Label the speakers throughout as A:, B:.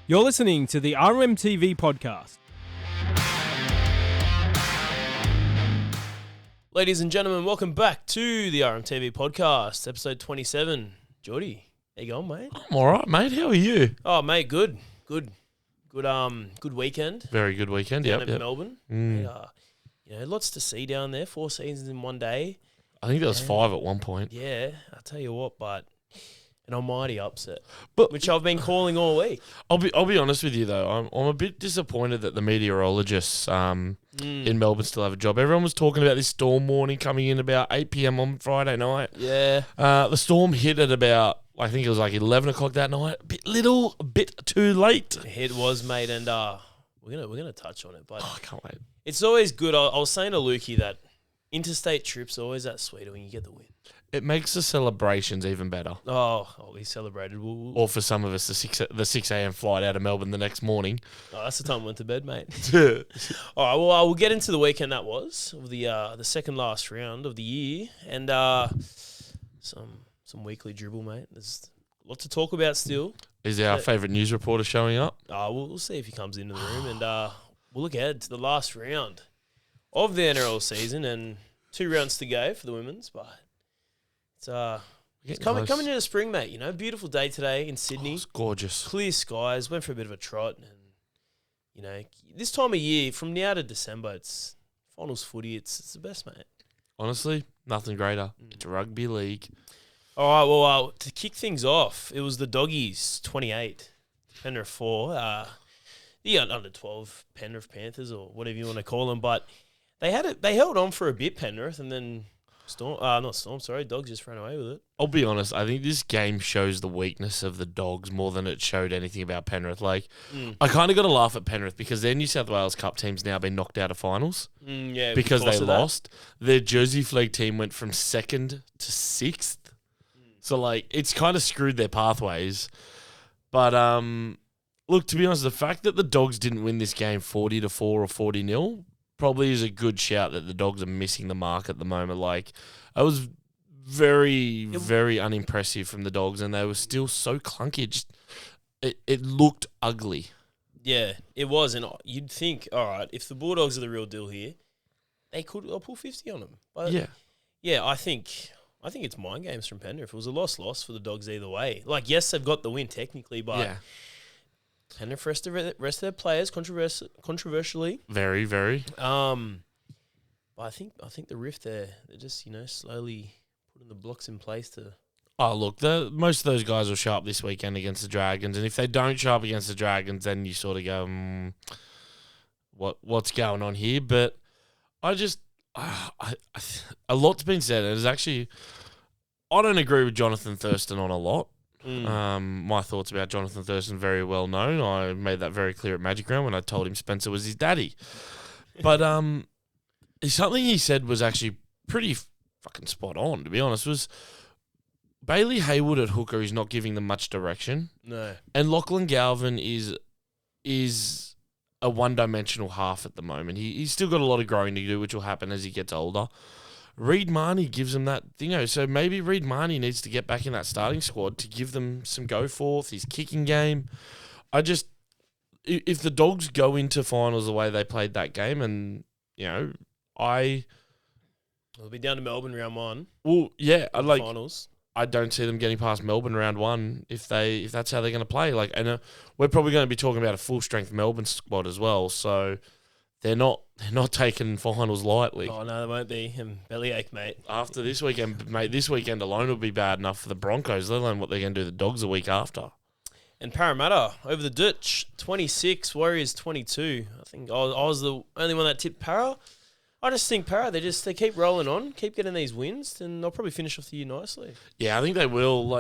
A: You're listening to the RMTV Podcast.
B: Ladies and gentlemen, welcome back to the RMTV Podcast, episode 27. Jordy, how you going, mate?
C: I'm all right, mate. How are you?
B: Oh, mate, good weekend.
C: Very good weekend.
B: Down
C: Yep.
B: at Melbourne. Lots to see down there. 4 seasons in one day.
C: I think there was 5 at one point.
B: Yeah, I'll tell you what, but an almighty upset,
C: But
B: which I've been calling all week.
C: I'll be honest with you though. I'm a bit disappointed that the meteorologists in Melbourne still have a job. Everyone was talking about this storm warning coming in about 8 p.m. on Friday night.
B: Yeah.
C: The storm hit at about, I think it was like 11 o'clock that night. A bit too late.
B: It was, mate, and we're gonna touch on it, but
C: I can't wait.
B: it's always good. I was saying to Lukey that interstate trips are always that sweeter when you get the win.
C: It makes the celebrations even better.
B: Oh, we celebrated.
C: Or for some of us, the 6 a.m. flight out of Melbourne the next morning.
B: Oh, that's the time I went to bed, mate. All right, well, we'll get into the weekend that was, of the second last round of the year, and some weekly dribble, mate. There's a lot to talk about still.
C: Is our favourite news reporter showing up?
B: We'll see if he comes into the room, and we'll look ahead to the last round of the NRL season, and 2 rounds to go for the women's, but it's coming into the spring, mate. You know, beautiful day today in Sydney.
C: It's gorgeous.
B: Clear skies. Went for a bit of a trot, and this time of year, from now to December, it's finals footy. It's the best, mate.
C: Honestly, nothing greater. It's rugby league.
B: All right, well, to kick things off, it was the Doggies 28, Penrith 4. The under 12 Penrith Panthers, or whatever you want to call them, but they held on for a bit, Penrith, and then Dogs just ran away with it.
C: I'll be honest, I think this game shows the weakness of the Dogs more than it showed anything about Penrith. I kind of got to laugh at Penrith because their New South Wales Cup team's now been knocked out of finals because they lost. Their Jersey Flag team went from 2nd to 6th. So, it's kind of screwed their pathways. But, look, to be honest, the fact that the Dogs didn't win this game 40-4 or 40-0 probably is a good shout that the Dogs are missing the mark at the moment. I was very, very unimpressive from the Dogs, and they were still so clunky. It looked ugly.
B: Yeah, it was, and you'd think, all right, if the Bulldogs are the real deal here, they'll pull 50 on them. But yeah, I think it's mind games from Penrith. It was a loss for the Dogs either way. Yes, they've got the win technically, but. Yeah. Penrith rest of their players controversially.
C: Very, very.
B: But I think the rift there, they're just slowly putting the blocks in place to.
C: Oh look, most of those guys will show up this weekend against the Dragons, and if they don't show up against the Dragons, then you sort of go, what's going on here? But I just, a lot's been said, and it's actually, I don't agree with Jonathan Thurston on a lot. My thoughts about Jonathan Thurston very well known. I made that very clear at Magic Round when I told him Spencer was his daddy. But something he said was actually pretty fucking spot on, to be honest, was Bailey Hayward at hooker is not giving them much direction.
B: No.
C: And Lachlan Galvin is a one-dimensional half at the moment. He's still got a lot of growing to do, which will happen as he gets older. Reed Marnie gives them that thing. So maybe Reed Marnie needs to get back in that starting squad to give them some go-forth, his kicking game. If the Dogs go into finals the way they played that game, and, it'll
B: be down to Melbourne round 1.
C: Well, yeah,
B: finals.
C: I don't see them getting past Melbourne round 1 if that's how they're going to play. And we're probably going to be talking about a full-strength Melbourne squad as well, so they're not taking finals lightly.
B: Oh, no, they won't be. And bellyache, mate.
C: After this weekend, mate, this weekend alone will be bad enough for the Broncos, let alone what they're going to do to the Dogs a week after.
B: And Parramatta over the ditch, 26, Warriors 22. I think I was the only one that tipped Para. I just think Para, they keep rolling on, keep getting these wins, and they'll probably finish off the year nicely.
C: Yeah, I think they will.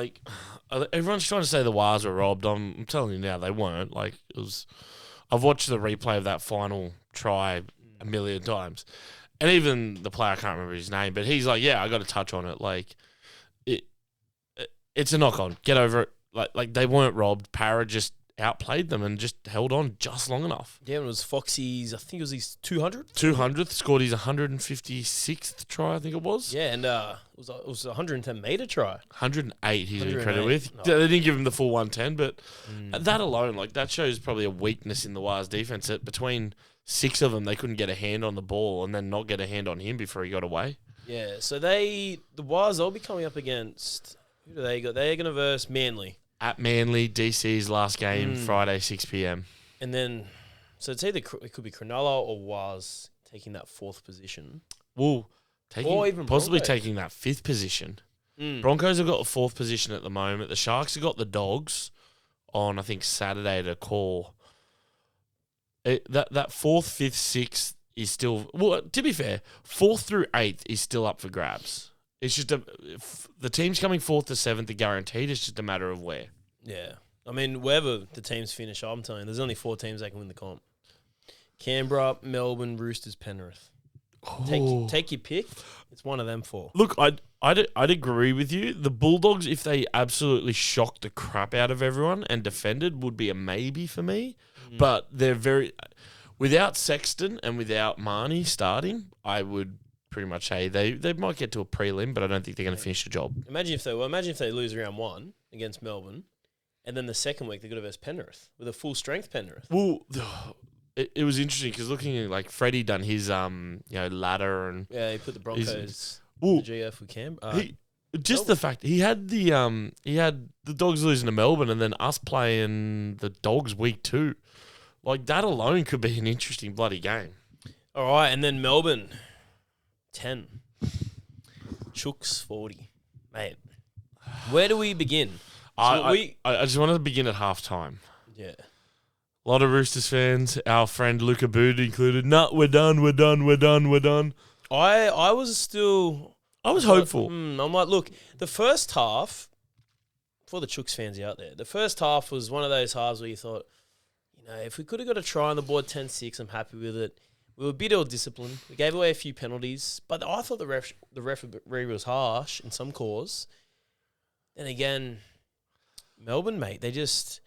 C: Everyone's trying to say the Wars were robbed. I'm telling you now, they weren't. I've watched the replay of that final try a million times. And even the player, I can't remember his name, but he's like, yeah, I got to touch on it. It's a knock-on. Get over it. They weren't robbed. Para just outplayed them and just held on just long enough.
B: Yeah, it was Foxy's, I think it was his 200th.
C: 200th, scored his 156th try, I think it was.
B: Yeah, and it was a 110-metre try.
C: 108 he's been
B: 108.
C: credited with.
B: No.
C: They didn't give him the full 110, but that alone, like that shows probably a weakness in the Wires defence that between 6 of them, they couldn't get a hand on the ball and then not get a hand on him before he got away.
B: Yeah, so the Wires, they'll be coming up against, who do they got? They're going to verse Manly.
C: At Manly, DC's last game, Friday, 6 p.m.
B: And then, so it's either it could be Cronulla or Waz taking that 4th position.
C: Well,
B: Or even
C: possibly
B: Broncos.
C: taking that 5th position. Broncos have got the 4th position at the moment. The Sharks have got the Dogs on, I think, Saturday to call. That 4th, 5th, 6th is still... Well, to be fair, 4th through 8th is still up for grabs. It's just the teams coming 4th to 7th are guaranteed. It's just a matter of where.
B: Yeah. I mean, wherever the teams finish, I'm telling you, there's only 4 teams that can win the comp. Canberra, Melbourne, Roosters, Penrith. Take your pick. It's one of them 4.
C: Look, I'd agree with you. The Bulldogs, if they absolutely shocked the crap out of everyone and defended, would be a maybe for me. But they're very... Without Sexton and without Marnie starting, I would pretty much say they might get to a prelim, but I don't think they're going to finish the job.
B: Imagine if they lose round 1 against Melbourne, and then the second week they got to verse Penrith with a full strength Penrith.
C: Well, it was interesting because looking at like Freddie done his ladder and
B: Yeah, he put the Broncos,
C: Well,
B: the GF with Canberra.
C: the fact he had the Dogs losing to Melbourne and then us playing the Dogs week 2, like that alone could be an interesting bloody game.
B: All right, and then Melbourne, 10. Chooks, 40. Mate, where do we begin?
C: I just wanted to begin at halftime.
B: Yeah.
C: A lot of Roosters fans, our friend Luca Bood included, we're done.
B: I was
C: hopeful.
B: I'm like, look, the first half, for the Chooks fans out there, the first half was one of those halves where you thought, if we could have got a try on the board 10-6, I'm happy with it. We were a bit ill-disciplined. We gave away a few penalties, but I thought the referee was harsh in some calls. Then again, Melbourne, mate, they didn't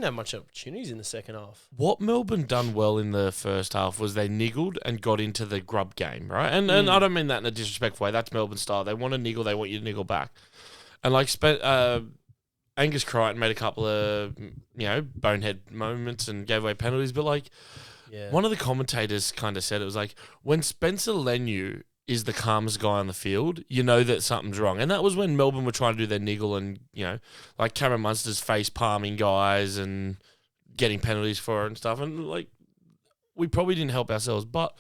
B: have much opportunities in the second half.
C: What Melbourne done well in the first half was they niggled and got into the grub game, right? And I don't mean that in a disrespectful way. That's Melbourne style. They want to niggle. They want you to niggle back. And like Angus Crichton made a couple of bonehead moments and gave away penalties, but like one of the commentators kind of said it was like when Spencer Leniu is the calmest guy on the field, you know that something's wrong. And that was when Melbourne were trying to do their niggle and, like Cameron Munster's face palming guys and getting penalties for it and stuff. And, like, we probably didn't help ourselves. But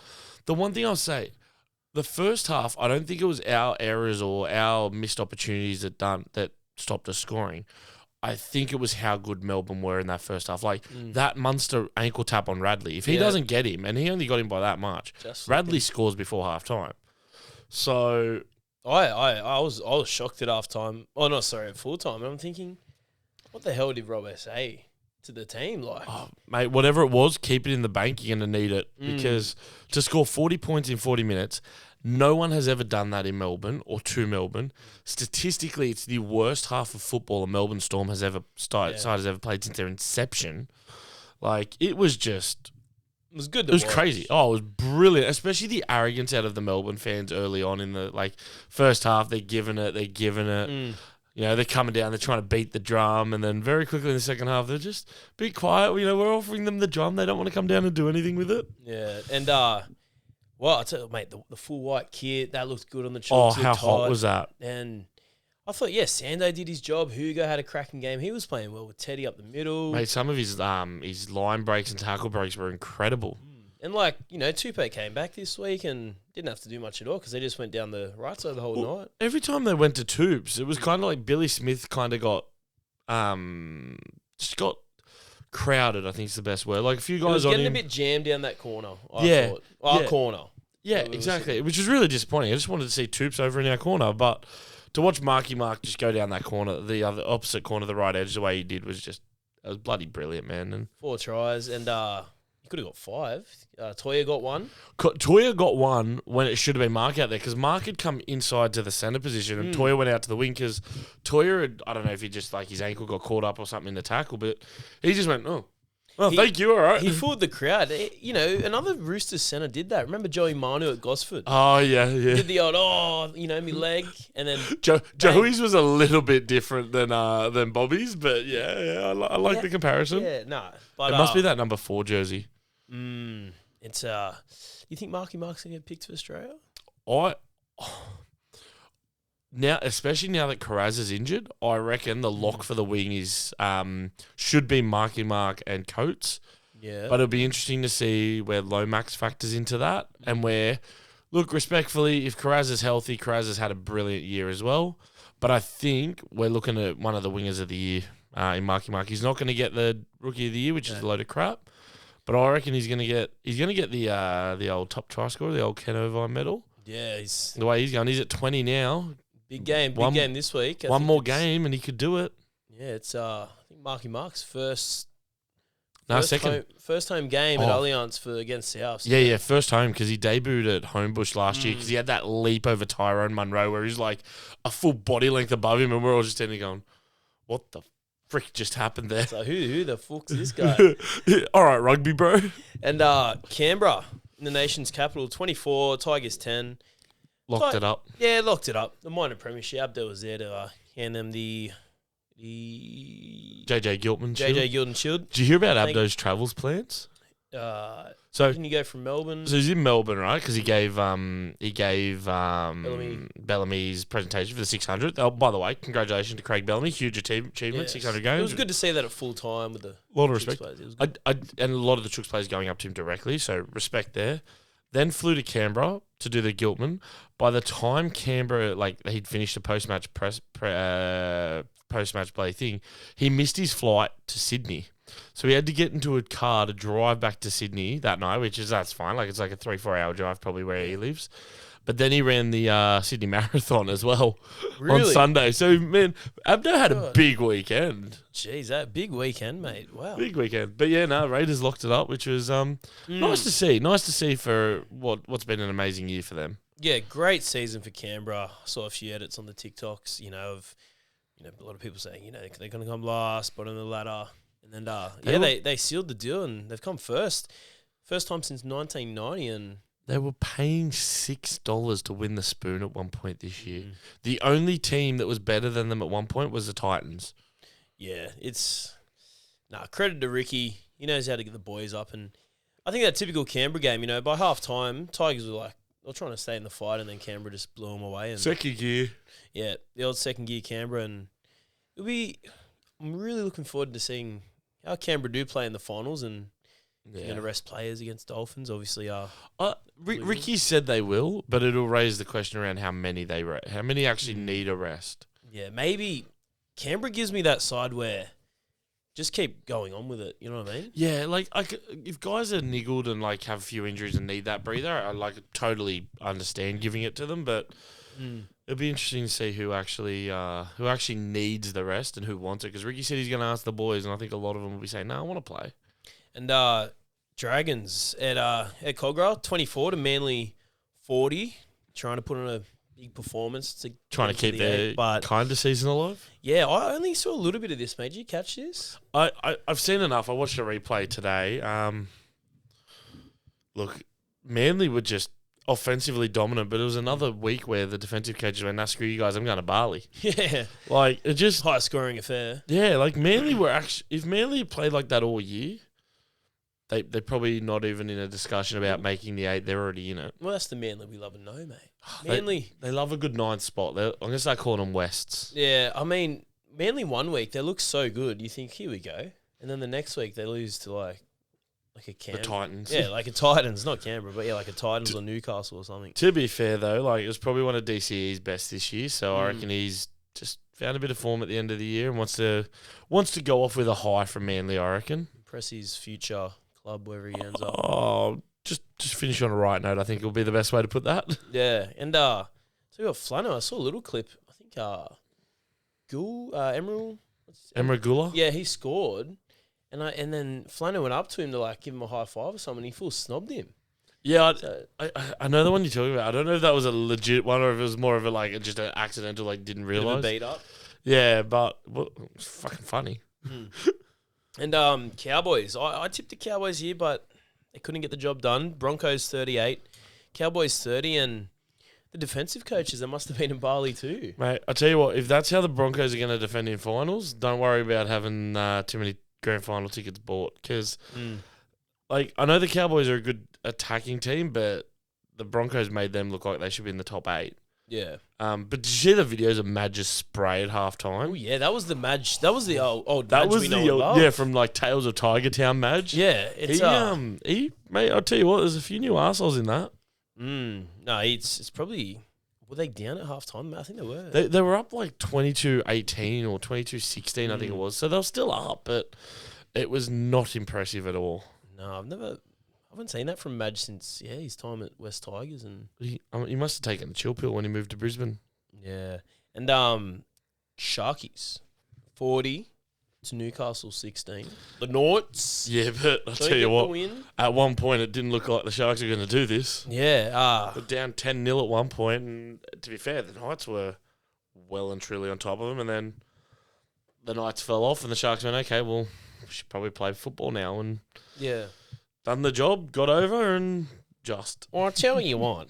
C: the one thing I'll say, the first half, I don't think it was our errors or our missed opportunities that stopped us scoring. I think it was how good Melbourne were in that first half. Like, that Munster ankle tap on Radley, if he doesn't get him, and he only got him by that much, Radley scores before half-time. So
B: I was shocked at halftime. Oh no, sorry, at full time. And I'm thinking, what the hell did Robbo say to the team? Like,
C: mate, whatever it was, keep it in the bank. You're going to need it because to score 40 points in 40 minutes, no one has ever done that in Melbourne or to Melbourne. Statistically, it's the worst half of football a Melbourne Storm has ever side has ever played since their inception. Like, it was just.
B: It was good to
C: watch.
B: watch.
C: Crazy. Oh, it was brilliant. Especially the arrogance out of the Melbourne fans early on in the first half. They're giving it. They're coming down. They're trying to beat the drum, and then very quickly in the second half, they're just be quiet. We're offering them the drum. They don't want to come down and do anything with it.
B: Yeah, and I tell you, mate, the full white kit that looked good on the Chooks.
C: Oh, how hot was that?
B: And I thought, Sando did his job. Hugo had a cracking game. He was playing well with Teddy up the middle.
C: Mate, some of his line breaks and tackle breaks were incredible.
B: And Tupo came back this week and didn't have to do much at all because they just went down the right side the whole night.
C: Every time they went to Tubes, it was kind of like Billy Smith kind of got crowded, I think is the best word. Like a few guys on him.
B: It was getting a bit jammed down that corner, I thought. Our corner.
C: Yeah, exactly. Which was really disappointing. I just wanted to see Tubes over in our corner, but to watch Marky Mark just go down that corner, the other opposite corner, the right edge, the way he did was just, it was bloody brilliant, man. And
B: 4 tries, and you could have got 5. Toya got 1.
C: Toya got 1 when it should have been Mark out there because Mark had come inside to the centre position and Toya went out to the wing because Toya had, I don't know if he just like his ankle got caught up or something in the tackle, but he just went, thank you, all right.
B: He fooled the crowd. Another Roosters centre did that. Remember Joey Manu at Gosford?
C: Oh, yeah.
B: He did the old, me leg, and then
C: Joey's was a little bit different than Bobby's, but I like the comparison.
B: Yeah, no. But
C: it must be that number 4 jersey.
B: It's you think Marky Mark's gonna get picked for Australia?
C: Now, especially now that Carraz is injured, I reckon the lock for the wing is should be Marky Mark and Coates.
B: Yeah.
C: But it'll be interesting to see where Lomax factors into that and where, look, respectfully, if Carraz is healthy, Carraz has had a brilliant year as well. But I think we're looking at one of the wingers of the year in Marky Mark. He's not going to get the Rookie of the Year, which is a load of crap. But I reckon he's going to get the old top try scorer, the old Ken Irvine medal.
B: Yeah,
C: the way he's going. He's at 20 now.
B: Big game this week.
C: One more game and he could do it.
B: Yeah, it's I think Marky Mark's
C: second
B: home game at Allianz against South. So
C: yeah, first home because he debuted at Homebush last year because he had that leap over Tyrone Munro where he's like a full body length above him and we're all just standing going, what the frick just happened there?
B: So who the fuck's this guy?
C: All right, rugby, bro.
B: And Canberra in the nation's capital, 24, Tigers 10.
C: Locked it up.
B: Yeah, locked it up. The minor premiership. Abdel was there to hand them the
C: JJ Gilman
B: Shield.
C: Did you hear about Abdo's travels plans?
B: So can you go from Melbourne?
C: So he's in Melbourne, right? Because he gave Bellamy's presentation for the 600. Oh, by the way, congratulations to Craig Bellamy, huge achievement, 600 games.
B: It was good to see that at full time with the
C: lot of respect.
B: Players.
C: And a lot of the Chooks players going up to him directly, so respect there. Then flew to Canberra to do the Giltman. By the time Canberra, he'd finished the post-match play thing, he missed his flight to Sydney. So he had to get into a car to drive back to Sydney that night, that's fine. It's like a 3-4 hour drive probably where he lives. But then he ran the Sydney Marathon as well on Sunday. So, man, Abdo had a big weekend.
B: Jeez, that big weekend, mate. Wow.
C: Big weekend. But, Raiders locked it up, which was nice to see. Nice to see for what's been an amazing year for them.
B: Yeah, great season for Canberra. I saw a few edits on the TikToks, of a lot of people saying, they're going to come last, bottom of the ladder. And then, they sealed the deal and they've come first. First time since 1990 and...
C: They were paying $6 to win the spoon at one point this year. The only team that was better than them at one point was the Titans.
B: Yeah, it's... credit to Ricky. He knows how to get the boys up. And I think that typical Canberra game, by half-time, Tigers were they're trying to stay in the fight and then Canberra just blew them away. And
C: second gear.
B: Yeah, the old second gear Canberra. And I'm really looking forward to seeing how Canberra do play in the finals and... They're going to rest players against Dolphins, obviously.
C: Ricky said they will, but it'll raise the question around how many how many actually need a rest.
B: Yeah, maybe Canberra gives me that side where just keep going on with it. You know what I mean?
C: Yeah, if guys are niggled and have a few injuries and need that breather, I totally understand giving it to them. But it'll be interesting to see who actually needs the rest and who wants it. Because Ricky said he's going to ask the boys, and I think a lot of them will be saying, "No, I want to play."
B: And Dragons at Cogra, 24 to Manly 40, trying to put on a big performance.
C: Trying to keep their kind of season alive?
B: Yeah, I only saw a little bit of this, mate. Did you catch this?
C: I've seen enough. I watched a replay today. Look, Manly were just offensively dominant, but it was another week where the defensive coaches went, "Nah, screw you guys, I'm going to Bali."
B: Yeah.
C: It just...
B: High scoring affair.
C: Yeah, Manly were actually... If Manly had played like that all year... They're probably not even in a discussion about making the 8. They're already in it.
B: Well, that's the Manly we love and know, mate. Manly...
C: They love a good 9th spot. I'm going to start calling them Wests.
B: Yeah, I mean, Manly one week, they look so good. You think, here we go. And then the next week, they lose to, a Canberra.
C: The Titans.
B: Yeah, a Titans. Not Canberra, but, a Titans or Newcastle or something.
C: To be fair, though, it was probably one of DCE's best this year. So I reckon he's just found a bit of form at the end of the year and wants to go off with a high from Manly, I reckon.
B: Impress his future... club wherever he ends up.
C: Oh, just finish on a right note. I think will be the best way to put that.
B: Yeah, and so we got Flano. I saw a little clip. I think Emerald
C: Gula.
B: Yeah, he scored, And then Flano went up to him to like give him a high five or something. He full snobbed him.
C: Yeah, I know the one you're talking about. I don't know if that was a legit one or if it was more of a like just an accidental, like didn't realize.
B: Beat up.
C: Yeah, but it's fucking funny.
B: And Cowboys. I tipped the Cowboys here, but they couldn't get the job done. Broncos 38, Cowboys 30, and the defensive coaches, they must have been in Bali too.
C: Mate, I tell you what, if that's how the Broncos are going to defend in finals, don't worry about having too many grand final tickets bought. Because, like, I know the Cowboys are a good attacking team, but the Broncos made them look like they should be in the top 8.
B: Yeah.
C: But did you see the videos of Madge just spray at halftime?
B: Oh yeah, that was the Madge. That was the old.
C: That
B: Madge
C: was
B: we
C: the
B: know and love.
C: yeah, from like Tales of Tiger Town Madge.
B: Yeah, it's
C: he mate, I'll tell you what, there's a few new arseholes in that.
B: No, it's probably. Were they down at halftime? I think they were.
C: They were up like 22-18 or 22-16, I think it was. So they were still up, but it was not impressive at all.
B: No, I haven't seen that from Madge since his time at West Tigers, and
C: He must have taken the chill pill when he moved to Brisbane.
B: yeah, and Sharkies 40 to Newcastle 16. The Knights.
C: Yeah, but I'll tell you what, at one point it didn't look like the Sharks were going to do this.
B: Yeah,
C: They're down 10-0 at one point, and to be fair, the Knights were well and truly on top of them, and then the Knights fell off, and the Sharks went, okay, well, we should probably play football now, and
B: yeah.
C: done the job, got over, and just.
B: Well, I'll tell you what.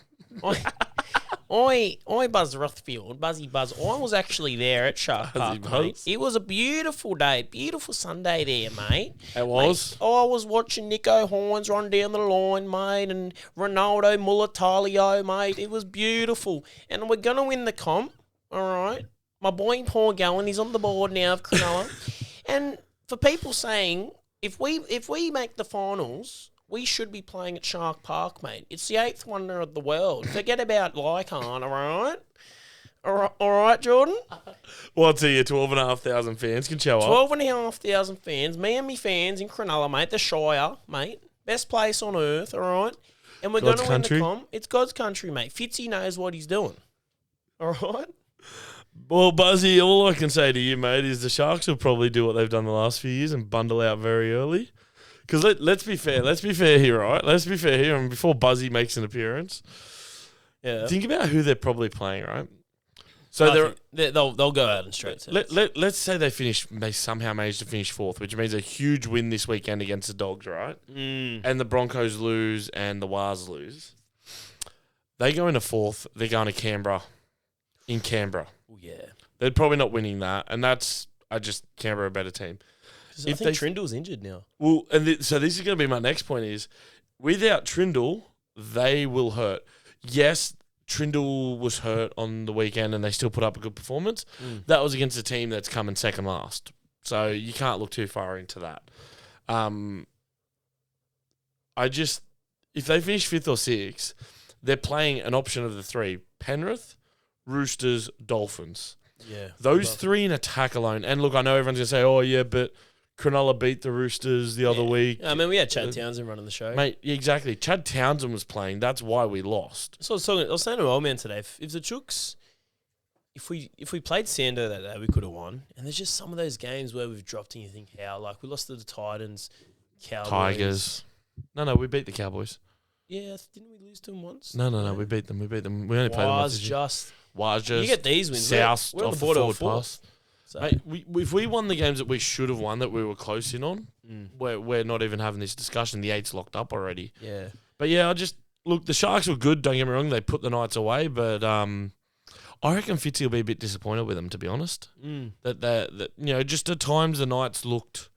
B: I Buzz Rothfield, Buzzy Buzz, I was actually there at Shark Park, mate. It was a beautiful day, beautiful Sunday there, mate.
C: It was?
B: Mate, I was watching Nico Hines run down the line, mate, and Ronaldo Mulatalio, mate. It was beautiful. And we're going to win the comp, all right? My boy Paul Gallen, he's on the board now of Cronulla. And for people saying, if we make the finals, we should be playing at Shark Park, mate. It's the 8th wonder of the world. Forget about Lycan, all right? All right, Jordan?
C: What's here? 12,500 fans can show up.
B: 12,500 fans. Me and me fans in Cronulla, mate. The Shire, mate. Best place on earth, all right? And we're going to win the comp. It's God's country, mate. Fitzy knows what he's doing. All right?
C: Well, Buzzy, all I can say to you, mate, is the Sharks will probably do what they've done the last few years and bundle out very early. Because let's be fair. Let's be fair here, right? Let's be fair here. And before Buzzy makes an appearance, think about who they're probably playing, right? So
B: they'll go out in straight sets.
C: Let's say they somehow manage to finish 4th, which means a huge win this weekend against the Dogs, right? And the Broncos lose and the Wars lose. They go into 4th. They're going to Canberra. In Canberra.
B: Oh, yeah.
C: They're probably not winning that. And that's Canberra a better team.
B: I think Trindle's injured now.
C: Well, so this is going to be my next point is, without Trindle, they will hurt. Yes, Trindle was hurt on the weekend and they still put up a good performance. That was against a team that's come in second last. So you can't look too far into that. If they finish 5th or 6th, they're playing an option of the 3. Penrith, Roosters, Dolphins.
B: Yeah.
C: Those 3 in attack alone. And look, I know everyone's going to say, oh, yeah, but Cronulla beat the Roosters the other week.
B: I mean, we had Chad Townsend running the show.
C: Mate, exactly. Chad Townsend was playing. That's why we lost.
B: So I was saying to my old man today, if the Chooks, if we played Sando that day, we could have won. And there's just some of those games where we've dropped and you think, how? Like, we lost to the Titans, Cowboys.
C: Tigers. No, we beat the Cowboys.
B: Yeah, didn't we lose to them once?
C: No, we beat them. We only played them once. Was just
B: you get these wins.
C: South
B: we're on
C: off
B: the border
C: the
B: of
C: forward pass.
B: So.
C: Mate, if we won the games that we should have won, that we were close in on, we're not even having this discussion. The 8's locked up already.
B: Yeah.
C: But yeah, look, the Sharks were good, don't get me wrong. They put the Knights away, but I reckon Fitzy will be a bit disappointed with them, to be honest. That just at times the Knights looked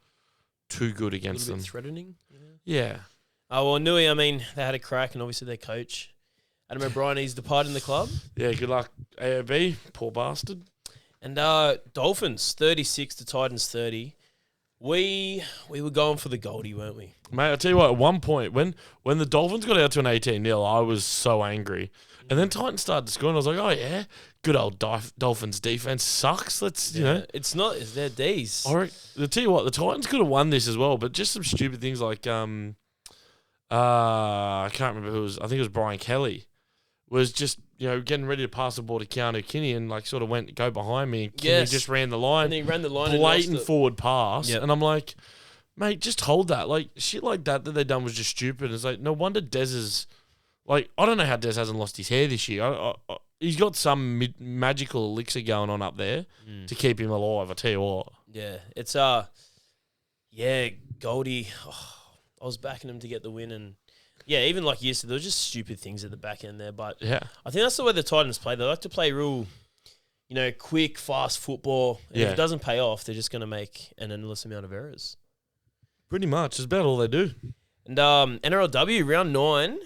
C: too good against them.
B: Threatening?
C: Yeah.
B: Oh, well, Nui, I mean, they had a crack, and obviously their coach, Adam O'Brien, he's departing the club.
C: Yeah, good luck, AOB. Poor bastard.
B: And Dolphins, 36 to Titans 30. We were going for the Goldie, weren't we?
C: Mate, I'll tell you what, at one point, when the Dolphins got out to an 18-0, I was so angry. And then Titans started to score, and I was like, oh, yeah, good old Dolphins defense sucks. Let's,
B: It's not, it's their D's.
C: I'll tell you what, the Titans could have won this as well, but just some stupid things like, I can't remember who it was. I think it was Brian Kelly. Was just, getting ready to pass the ball to Keanu Kinney and, sort of go behind me. And Kinney just ran the line.
B: And he ran the line.
C: Blatant forward pass. Yep. And I'm like, Mate, just hold that. Like, shit like that they done was just stupid. It's like, no wonder Dez is... Like, I don't know how Dez hasn't lost his hair this year. He's got some magical elixir going on up there to keep him alive, I tell you what.
B: Yeah, it's... Goldie... Oh, I was backing him to get the win and... Yeah, even like you said, there were just stupid things at the back end there. But
C: yeah,
B: I think that's the way the Titans play. They like to play real, quick, fast football. And if it doesn't pay off, they're just going to make an endless amount of errors.
C: Pretty much. That's about all they do.
B: And NRLW, round 9,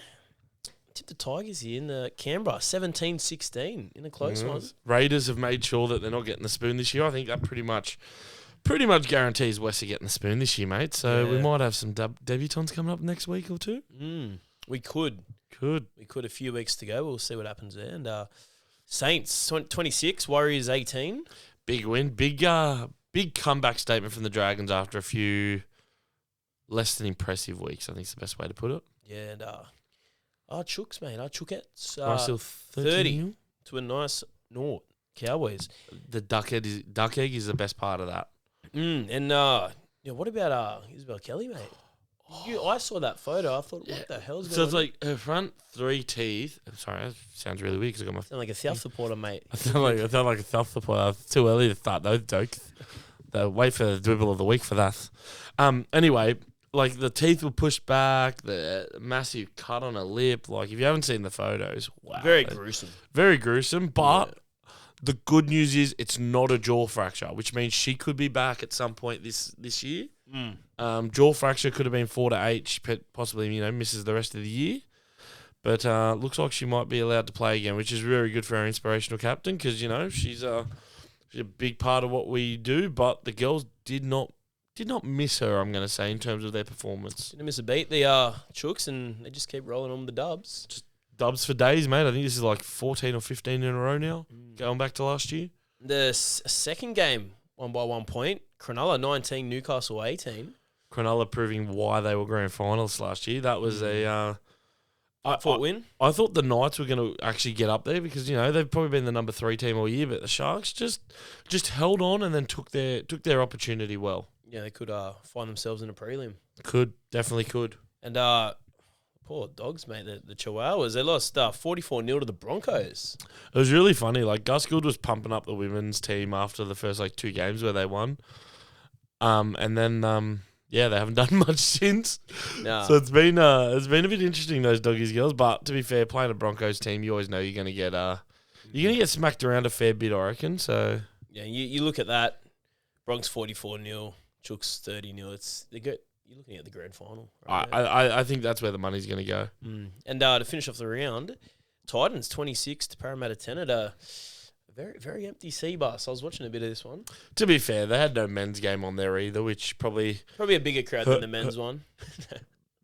B: tipped the Tigers here in the Canberra, 17-16 in a close one.
C: Raiders have made sure that they're not getting the spoon this year. I think that pretty much guarantees West are getting the spoon this year, mate. So we might have some debutants coming up next week or two.
B: We could. We could a few weeks to go. We'll see what happens there. And Saints 26, Warriors 18.
C: Big win. Big comeback statement from the Dragons after a few less than impressive weeks, I think is the best way to put it.
B: Yeah, and Chooks, mate. Chookettes.
C: Nice little
B: 30 to a nice North Cowboys.
C: The duck egg is the best part of that.
B: And what about Isabel Kelly, mate? I saw that photo. I thought, what the hell's going on?
C: So it's like her front 3 teeth. I'm sorry, that sounds really weird because I got my...
B: Sound like a South supporter, mate.
C: I sound like a South supporter. It's too early to start those jokes. Wait for the dribble of the week for that. Anyway, like the teeth were pushed back, the massive cut on her lip. Like if you haven't seen the photos, wow,
B: very gruesome.
C: Very gruesome. But the good news is it's not a jaw fracture, which means she could be back at some point this year. Jaw fracture could have been 4 to 8. She possibly misses the rest of the year, but looks like she might be allowed to play again, which is very good for our inspirational captain because she's a big part of what we do. But the girls did not miss her, I'm going to say, in terms of their performance.
B: Didn't miss a beat. The Chooks, and they just keep rolling on the dubs.
C: Just dubs for days, mate. I think this is like 14 or 15 in a row now, going back to last year.
B: The second game, won by 1 point. Cronulla 19, Newcastle 18.
C: Cronulla proving why they were grand finalists last year. That was a...
B: win.
C: I thought the Knights were going to actually get up there because they've probably been the number 3 team all year, but the Sharks just held on and then took their opportunity well.
B: Yeah, they could find themselves in a prelim.
C: Definitely could.
B: And poor Dogs, mate, the Chihuahuas, they lost 44-0 to the Broncos.
C: It was really funny. Like Gus Gould was pumping up the women's team after the first 2 games where they won, and then they haven't done much since. No. So it's been a bit interesting, those Doggies girls. But to be fair, playing a Broncos team, you always know you're going to get smacked around a fair bit, I reckon. So
B: yeah, you look at that, Bronx 44-0, Chooks 30-0. You're looking at the grand final. Right?
C: I think that's where the money's going to go.
B: And to finish off the round, Titans 26 to Parramatta 10 at a very, very empty C-bus. I was watching a bit of this one.
C: To be fair, they had no men's game on there either, which probably
B: a bigger crowd than the men's one.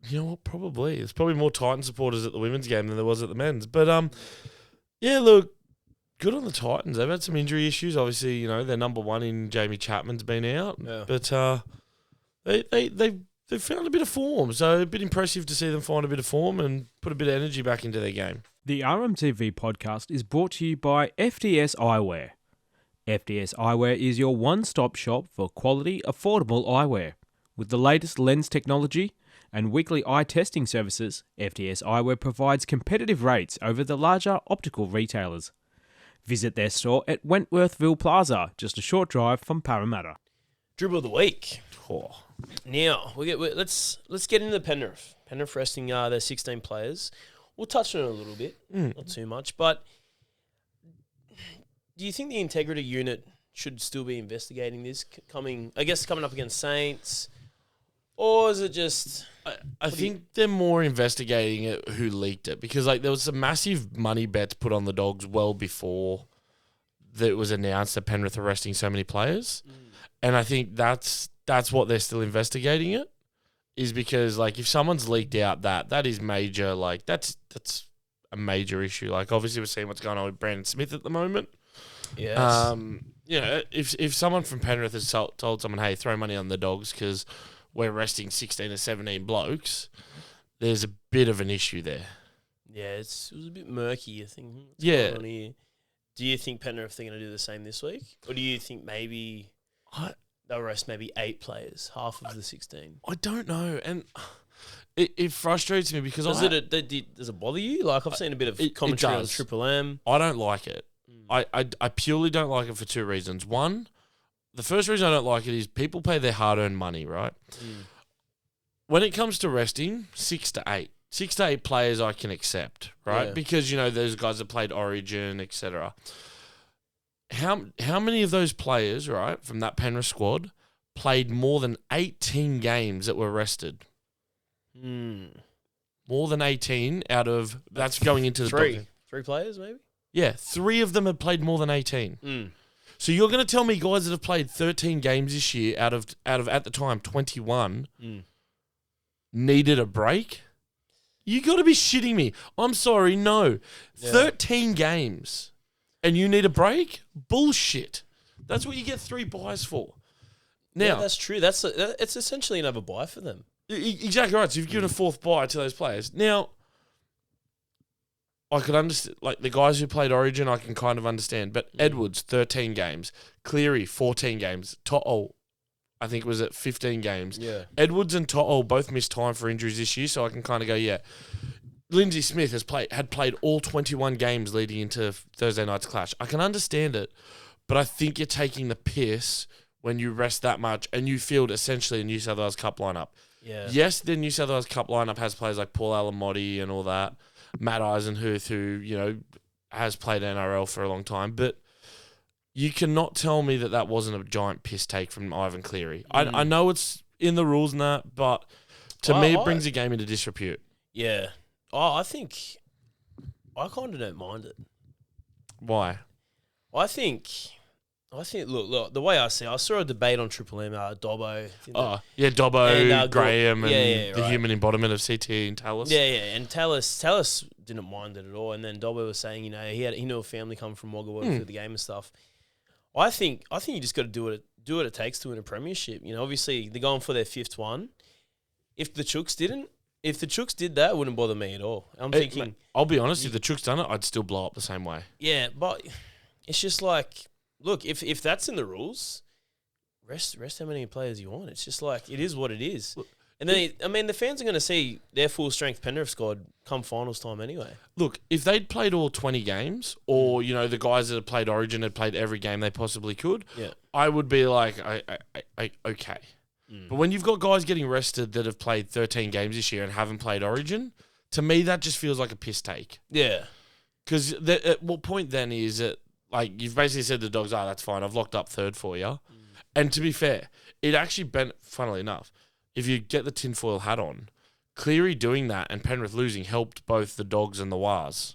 C: You know what? Probably. There's probably more Titan supporters at the women's game than there was at the men's. But, look, good on the Titans. They've had some injury issues. Obviously, their number 1 in Jamie Chapman's been out. Yeah. But they've found a bit of form, so a bit impressive to see them find a bit of form and put a bit of energy back into their game.
A: The RMTV podcast is brought to you by FDS Eyewear. FDS Eyewear is your one-stop shop for quality, affordable eyewear. With the latest lens technology and weekly eye testing services, FDS Eyewear provides competitive rates over the larger optical retailers. Visit their store at Wentworthville Plaza, just a short drive from Parramatta.
B: Dribble of the week. Now let's get into the Penrith. Penrith resting their 16 players. We'll touch on it a little bit, not too much. But do you think the integrity unit should still be investigating this coming up against Saints, or is it just?
C: I think they're more investigating it who leaked it because there was some massive money bets put on the Dogs well before that it was announced that Penrith are resting so many players, and I think that's what they're still investigating it, is because if someone's leaked out that is major, that's a major issue. Obviously we're seeing what's going on with Brandon Smith at the moment.
B: Yes.
C: If someone from Penrith has told someone, hey, throw money on the Dogs because we're resting 16 or 17 blokes, there's a bit of an issue there.
B: Yeah, it was a bit murky, I think.
C: Yeah.
B: Do you think Penrith are going to do the same this week? Or do you think maybe... they'll rest maybe 8 players, half of the 16.
C: I don't know, and it frustrates me because
B: does it bother you? Like I've seen a bit of commentary on Triple M.
C: I don't like it. I purely don't like it for 2 reasons. One, the first reason I don't like it is people pay their hard-earned money, right? When it comes to resting, 6 to 8. 6 to 8 players I can accept, right?
B: Yeah.
C: Because, those guys that played Origin, etc. How many of those players, right, from that Penrith squad played more than 18 games that were rested? More than 18 out of... That's going into the...
B: 3 players, maybe?
C: Yeah, 3 of them had played more than 18. So you're going to tell me guys that have played 13 games this year out of at the time 21 needed a break? You got to be shitting me. I'm sorry, no. Yeah. 13 games and you need a break? Bullshit. That's what you get 3 buys for. Now,
B: yeah, that's true. It's essentially another buy for them.
C: Exactly right. So you've given a 4th buy to those players. Now, I could understand, like the guys who played Origin, I can kind of understand. But Edwards, 13 games. Cleary, 14 games. To'o, I think it was at 15 games.
B: Yeah.
C: Edwards and To'o both missed time for injuries this year, so I can kind of go, yeah. Lindsay Smith had played all 21 games leading into Thursday night's clash. I can understand it, but I think you're taking the piss when you rest that much and you field essentially a New South Wales Cup lineup.
B: Yeah.
C: Yes, the New South Wales Cup lineup has players like Paul Alamotti and all that. Matt Eisenhuth, who, has played NRL for a long time, but you cannot tell me that wasn't a giant piss take from Ivan Cleary. I know it's in the rules and that, but to me it brings a game into disrepute.
B: Yeah. I think I kind of don't mind it.
C: Why?
B: I think, look, the way I see it, I saw a debate on Triple M, Dobbo.
C: Dobbo, and, Graham, and the
B: right.
C: human embodiment of CT and Tallis.
B: Yeah, and Tallis didn't mind it at all. And then Dobbo was saying, he knew a family come from Wagga Wagga through the game and stuff. I think you just got to do what it takes to win a premiership. Obviously they're going for their 5th one. If the Chooks did that, it wouldn't bother me at all. I'm thinking...
C: I'll be honest, if the Chooks done it, I'd still blow up the same way.
B: Yeah, but it's just like, look, if that's in the rules, rest how many players you want. It's just like, it is what it is. Look, and then, the fans are going to see their full-strength Penrith squad come finals time anyway.
C: Look, if they'd played all 20 games, or, the guys that had played Origin had played every game they possibly could, I would be like, okay. But when you've got guys getting rested that have played 13 games this year and haven't played Origin, to me that just feels like a piss take.
B: Yeah.
C: Because at what point then is it, like, you've basically said to the Dogs, that's fine, I've locked up 3rd for you. And to be fair, it actually funnily enough, if you get the tinfoil hat on, Cleary doing that and Penrith losing helped both the Dogs and the Wars.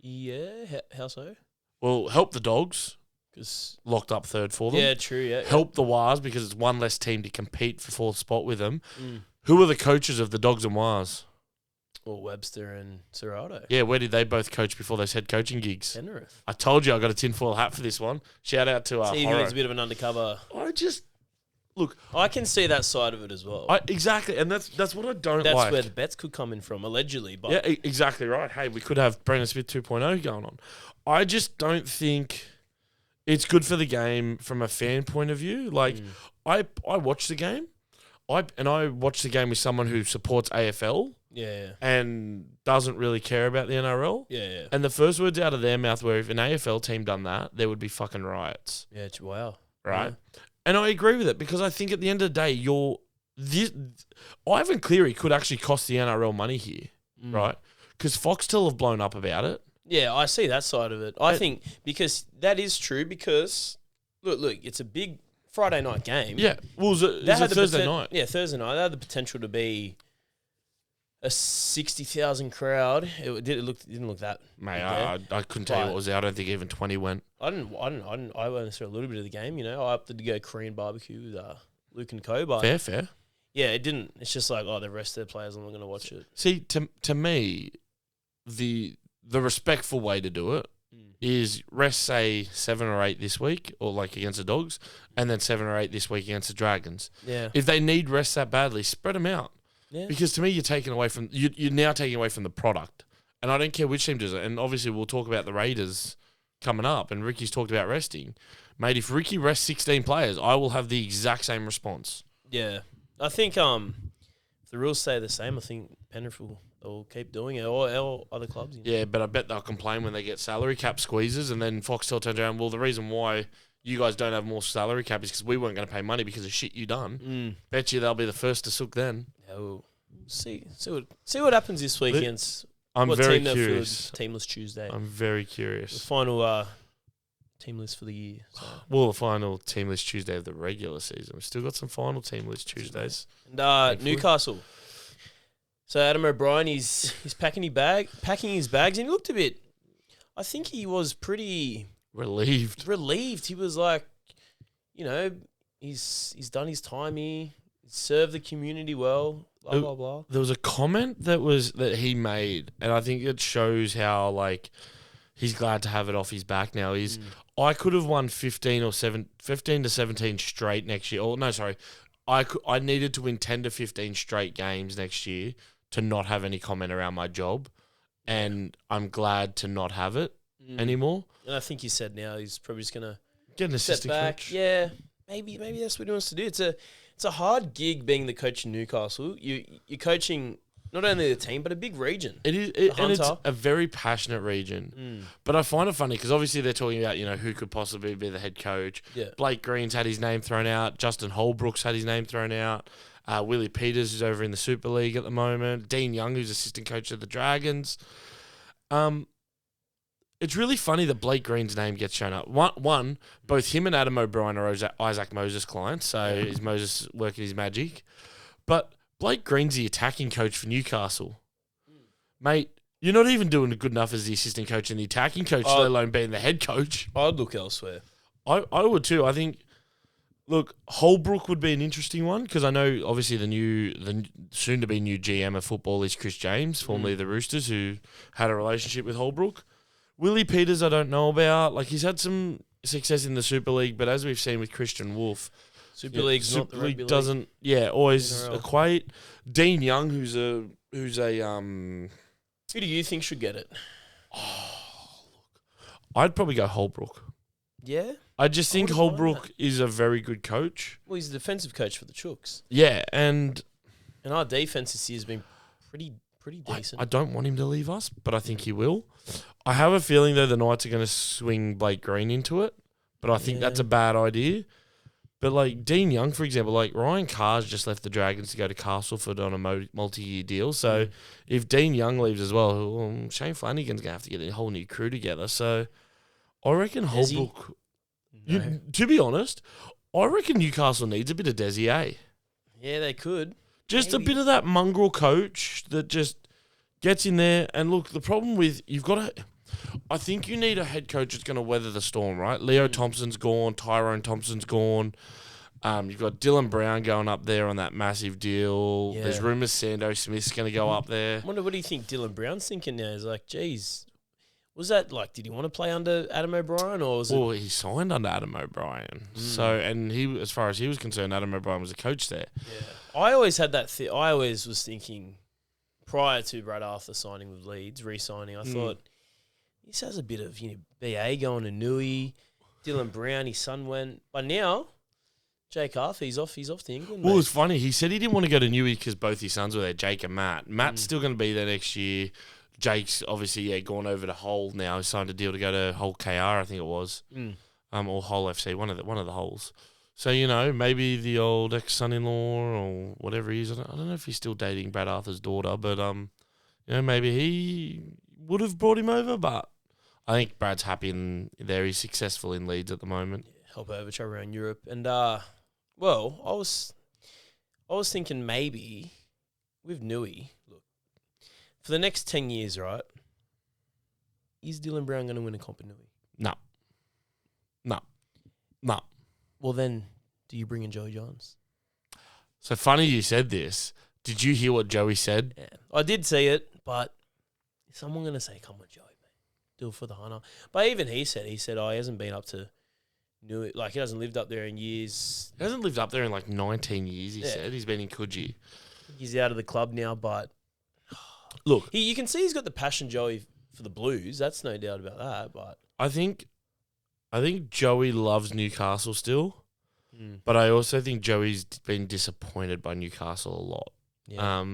B: Yeah, how so?
C: Well, helped the Dogs,
B: because
C: locked up 3rd for them.
B: Yeah, true, yeah.
C: Helped the Wars because it's one less team to compete for 4th spot with them. Who are the coaches of the Dogs and Wars?
B: Well, Webster and Serrato.
C: Yeah, where did they both coach before those head coaching gigs?
B: Penrith.
C: I told you I got a tinfoil hat for this one. Shout out to
B: Horror. It's a bit of an undercover.
C: Look,
B: I can see that side of it as well.
C: Exactly, and that's what I don't like.
B: That's where the bets could come in from, allegedly. But
C: yeah, exactly right. Hey, we could have Brandon Smith 2.0 going on. I just don't think it's good for the game from a fan point of view. Like, I watch the game. I watch the game with someone who supports AFL.
B: Yeah.
C: And doesn't really care about the NRL.
B: Yeah.
C: And the first words out of their mouth were, if an AFL team done that, there would be fucking riots.
B: Yeah, wow.
C: Right? Yeah. And I agree with it because I think at the end of the day, Ivan Cleary could actually cost the NRL money here, right? Because Foxtel have blown up about it.
B: Yeah, I see that side of it. I think because that is true because, look, it's a big Friday night game.
C: Yeah. Well, it was a Thursday night.
B: Yeah, Thursday night. They had the potential to be a 60,000 crowd. It didn't look that.
C: Mate, I couldn't tell you what was there. I don't think even 20 went.
B: I went through a little bit of the game. I opted to go Korean barbecue with Luke and Co. But
C: fair.
B: Yeah, it didn't. It's just like, the rest of the players, I'm not going to watch it.
C: See, to me, the respectful way to do it is rest, say, 7 or 8 this week, or like against the Dogs, and then 7 or 8 this week against the Dragons.
B: Yeah.
C: If they need rest that badly, spread them out.
B: Yeah.
C: Because to me, you're now taking away from the product, and I don't care which team does it. And obviously, we'll talk about the Raiders coming up, and Ricky's talked about resting. Mate, if Ricky rests 16 players, I will have the exact same response.
B: Yeah. I think if the rules stay the same, I think Penrith will keep doing it, or other clubs. You know?
C: Yeah, but I bet they'll complain when they get salary cap squeezes, and then Foxtel turns around, well, the reason why you guys don't have more salary cap is because we weren't going to pay money because of shit you done. Bet you they'll be the first to sook then.
B: Yeah, we'll see what happens this week against
C: very curious.
B: Teamless Tuesday.
C: I'm very curious.
B: The final team list for the year. So.
C: Well, the final team list Tuesday of the regular season. We've still got some final team list Tuesdays.
B: And Newcastle. So Adam O'Brien, he's packing his bags, and he looked a bit. I think he was pretty
C: relieved.
B: He was like, he's done his time here. He's served the community well. Blah blah blah.
C: There was a comment that he made, and I think it shows how he's glad to have it off his back now. I could have won 15 to 17 straight next year. Or no, sorry, I needed to win 10 to 15 straight games next year to not have any comment around my job, and I'm glad to not have it anymore. And
B: I think he said now he's probably just gonna
C: get an assistant
B: back.
C: coach.
B: Yeah, maybe that's what he wants to do. It's a hard gig being the coach in Newcastle. You're coaching not only the team but a big region.
C: It is, and it's a very passionate region. But I find it funny because obviously they're talking about who could possibly be the head coach.
B: Yeah.
C: Blake Green's had his name thrown out. Justin Holbrook's had his name thrown out. Willie Peters is over in the Super League at the moment. Dean Young, who's assistant coach of the Dragons. It's really funny that Blake Green's name gets shown up. One, both him and Adam O'Brien are Isaac Moses clients, so is Moses working his magic. But Blake Green's the attacking coach for Newcastle. Mate, you're not even doing good enough as the assistant coach and the attacking coach, let alone being the head coach.
B: I'd look elsewhere.
C: I would too. I think, look, Holbrook would be an interesting one because I know obviously the soon-to-be new GM of football is Chris James, formerly of the Roosters, who had a relationship with Holbrook. Willie Peters, I don't know about. He's had some success in the Super League, but as we've seen with Christian Wolf,
B: Super League's not the rugby league.
C: Doesn't always
B: NRL.
C: equate. Dean Young, who's a
B: Who do you think should get it?
C: I'd probably go Holbrook.
B: Yeah?
C: I just think Holbrook is a very good coach.
B: Well, he's the defensive coach for the Chooks.
C: Yeah, and
B: our defense this year has been pretty decent.
C: I don't want him to leave us, but I think he will. I have a feeling, though, the Knights are going to swing Blake Green into it, but I think that's a bad idea. But, Dean Young, for example, Ryan Carr's just left the Dragons to go to Castleford on a multi-year deal. So, if Dean Young leaves as well, Shane Flanagan's going to have to get a whole new crew together. So, I reckon Holbrook... to be honest, I reckon Newcastle needs a bit of Desi, eh?
B: Yeah, they could.
C: Just maybe a bit of that mongrel coach that just gets in there. And look, the problem with I think you need a head coach that's going to weather the storm, right? Leo Thompson's gone, Tyrone Thompson's gone. You've got Dylan Brown going up there on that massive deal. Yeah. There's rumours Sando Smith's going to go up there.
B: I wonder, what do you think Dylan Brown's thinking now? He's like, geez, was that did he want to play under Adam O'Brien or was it?
C: Well, he signed under Adam O'Brien. So, and he, as far as he was concerned, Adam O'Brien was a coach there.
B: Yeah. I always had that. I always was thinking prior to Brad Arthur signing with Leeds, re-signing, I thought this has a bit of BA going to Nui, Dylan Brown, his son went, but now Jake Arthur, he's off to England.
C: Well, it's funny. He said he didn't want to go to Nui because both his sons were there, Jake and Matt. Matt's still going to be there next year. Jake's obviously gone over to Hull now. He signed a deal to go to Hull KR, I think it was, or Hull FC, one of the Hulls. So maybe the old ex-son-in-law or whatever he is. I don't know if he's still dating Brad Arthur's daughter, but maybe he would have brought him over. But I think Brad's happy in there. He's successful in Leeds at the moment.
B: Yeah, help over travel around Europe, and I was thinking maybe with Nui. For the next 10 years, right, is Dylan Brown going to win a comp in Nui?
C: No.
B: Well, then, do you bring in Joey Johns?
C: So funny you said this. Did you hear what Joey said?
B: Yeah, I did see it, but is someone going to say, come on, Joey, mate, do it for the Hunter? But even he said, he hasn't been up to Nui. He hasn't lived up there in years.
C: He hasn't lived up there in 19 years, he said. He's been in Coogee.
B: He's out of the club now, but...
C: Look,
B: you can see he's got the passion, Joey, for the Blues. That's no doubt about that. But
C: I think I think Joey loves Newcastle still, but I also think Joey's been disappointed by Newcastle a lot.
B: Yeah.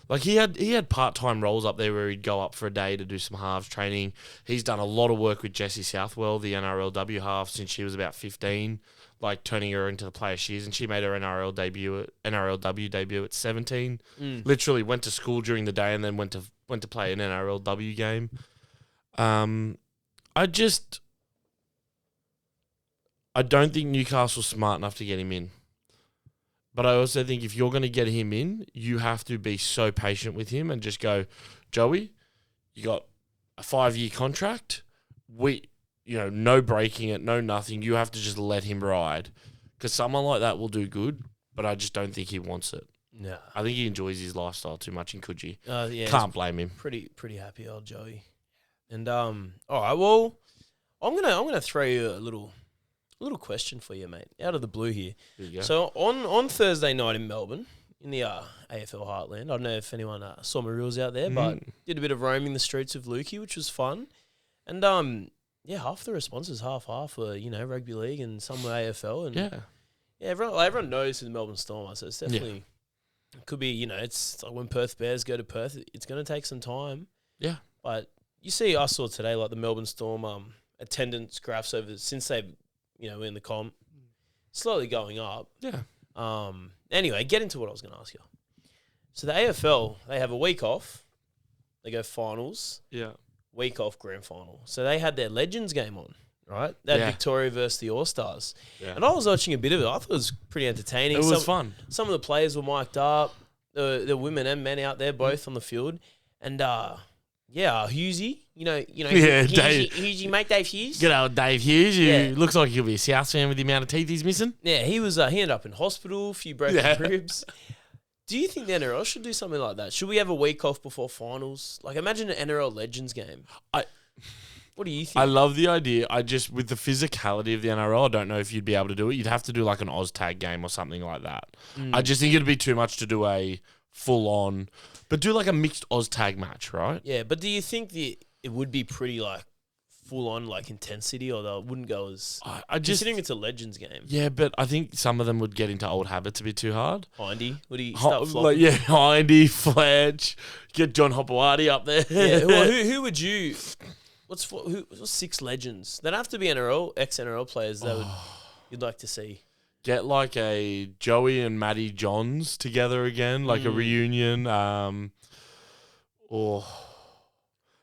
C: Like he had part-time roles up there where he'd go up for a day to do some halves training. He's done a lot of work with Jessie Southwell, the NRLW half, since she was about 15, like turning her into the player she is. And she made her NRLW debut at 17. Literally went to school during the day and then went to play an NRLW game. I don't think Newcastle's smart enough to get him in. But I also think if you're going to get him in, you have to be so patient with him and just go, Joey, you got a 5-year contract. No breaking it, no nothing. You have to just let him ride. Because someone like that will do good, but I just don't think he wants it.
B: No.
C: I think he enjoys his lifestyle too much in Coogee.
B: Yeah,
C: can't blame him.
B: Pretty happy old Joey. And all right, well, I'm gonna throw you a little question for you, mate, out of the blue here. So on Thursday night in Melbourne, in the AFL Heartland, I don't know if anyone saw my reels out there, but did a bit of roaming the streets of Lukey, which was fun. And half the responses, half were rugby league and some were AFL, and everyone knows who the Melbourne Storm are, so it's definitely it could be it's like when Perth Bears go to Perth, it's going to take some time. Yeah, but I saw today like the Melbourne Storm attendance graphs over since they've in the comp, slowly going up. Yeah. Anyway, get into what I was going to ask you. So the AFL, they have a week off. They go finals. Yeah. Week off, grand final. So they had their Legends game on, right? They had Victoria versus the All-Stars. Yeah. And I was watching a bit of it. I thought it was pretty entertaining.
C: It was fun.
B: Some of the players were mic'd up. The women and men out there, both on the field. And, Hughesy, Hughesy, mate, Dave Hughes.
C: Good old Dave Hughes. Looks like he'll be a South fan with the amount of teeth he's missing.
B: Yeah, he was. He ended up in hospital, a few broken ribs. Do you think the NRL should do something like that? Should we have a week off before finals? Like, imagine an NRL Legends game. What do you think?
C: I love the idea. With the physicality of the NRL, I don't know if you'd be able to do it. You'd have to do like an Oztag game or something like that. I just think it'd be too much to do a full-on... But do like a mixed Oztag match, right?
B: Yeah, but do you think it would be pretty like full-on like intensity, or they wouldn't go as... considering it's a Legends game.
C: Yeah, but I think some of them would get into old habits a bit too hard.
B: Hindy? Would he start flopping?
C: Hindy, Fletch, get John Hopewadi up there.
B: Yeah, well, who would you... What's 6 Legends? They'd have to be ex-NRL players that you'd like to see.
C: Get like a Joey and Matty Johns together again, like a reunion. Or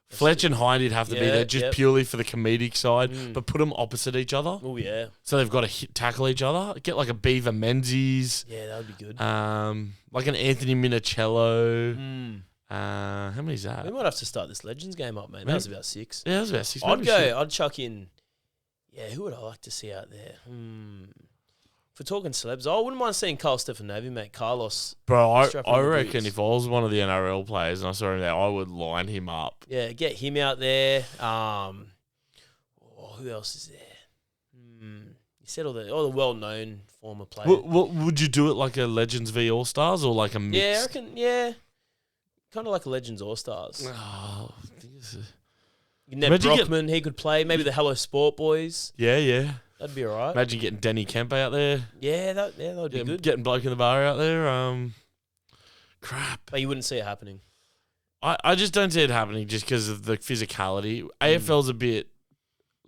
C: Fletch and Hindy'd have to be there just purely for the comedic side, but put them opposite each other.
B: Oh, yeah.
C: So they've got to tackle each other. Get like a Beaver Menzies.
B: Yeah, that would be good.
C: Like an Anthony Minicello. How many is that?
B: We might have to start this Legends game up, mate. That was about 6.
C: Yeah, that was about 6.
B: I'd chuck in... Yeah, who would I like to see out there? If we're talking celebs, I wouldn't mind seeing Carl Stefanovi, mate. Carlos.
C: Bro, I reckon if I was one of the NRL players and I saw him there, I would line him up.
B: Yeah, get him out there. Who else is there? You said all the well-known former players.
C: What would you do it like a Legends v All-Stars or like a mix?
B: Yeah, I reckon, kind of like a Legends All-Stars.
C: Oh,
B: Ned Brockman, he could play. Maybe the Hello Sport boys.
C: Yeah.
B: That'd be all right.
C: Imagine getting Denny Kempe out there.
B: Yeah, that would be good.
C: Getting Bloke in the Bar out there. Crap.
B: But you wouldn't see it happening.
C: I just don't see it happening just because of the physicality. AFL's a bit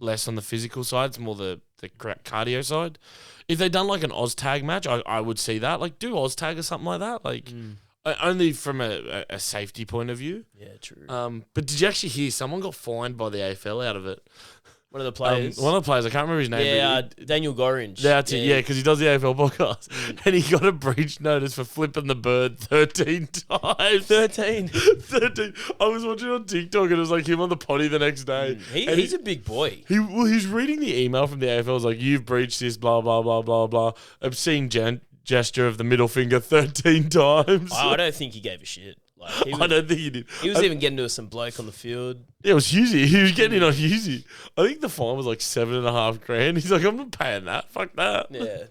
C: less on the physical side. It's more the cardio side. If they'd done like an Oztag match, I would see that. Like, do Oztag or something like that. Like, only from a safety point of view.
B: Yeah, true.
C: But did you actually hear someone got fined by the AFL out of it?
B: One of the players.
C: I can't remember his name.
B: Yeah, Daniel Gorringe.
C: That's it, yeah, because he does the AFL podcast. And he got a breach notice for flipping the bird 13 times.
B: 13?
C: 13. I was watching on TikTok and it was like him on the potty the next day.
B: He's a big boy.
C: He's reading the email from the AFL. It was like, you've breached this, blah, blah, blah, blah, blah. Obscene gesture of the middle finger 13 times.
B: I don't think he gave a shit.
C: I don't think he did.
B: He was even getting to some bloke on the field.
C: Yeah, it was Hughesy. He was getting in on Hughesy. I think the fine was like $7,500. He's like, I'm not paying that. Fuck that.
B: Yeah,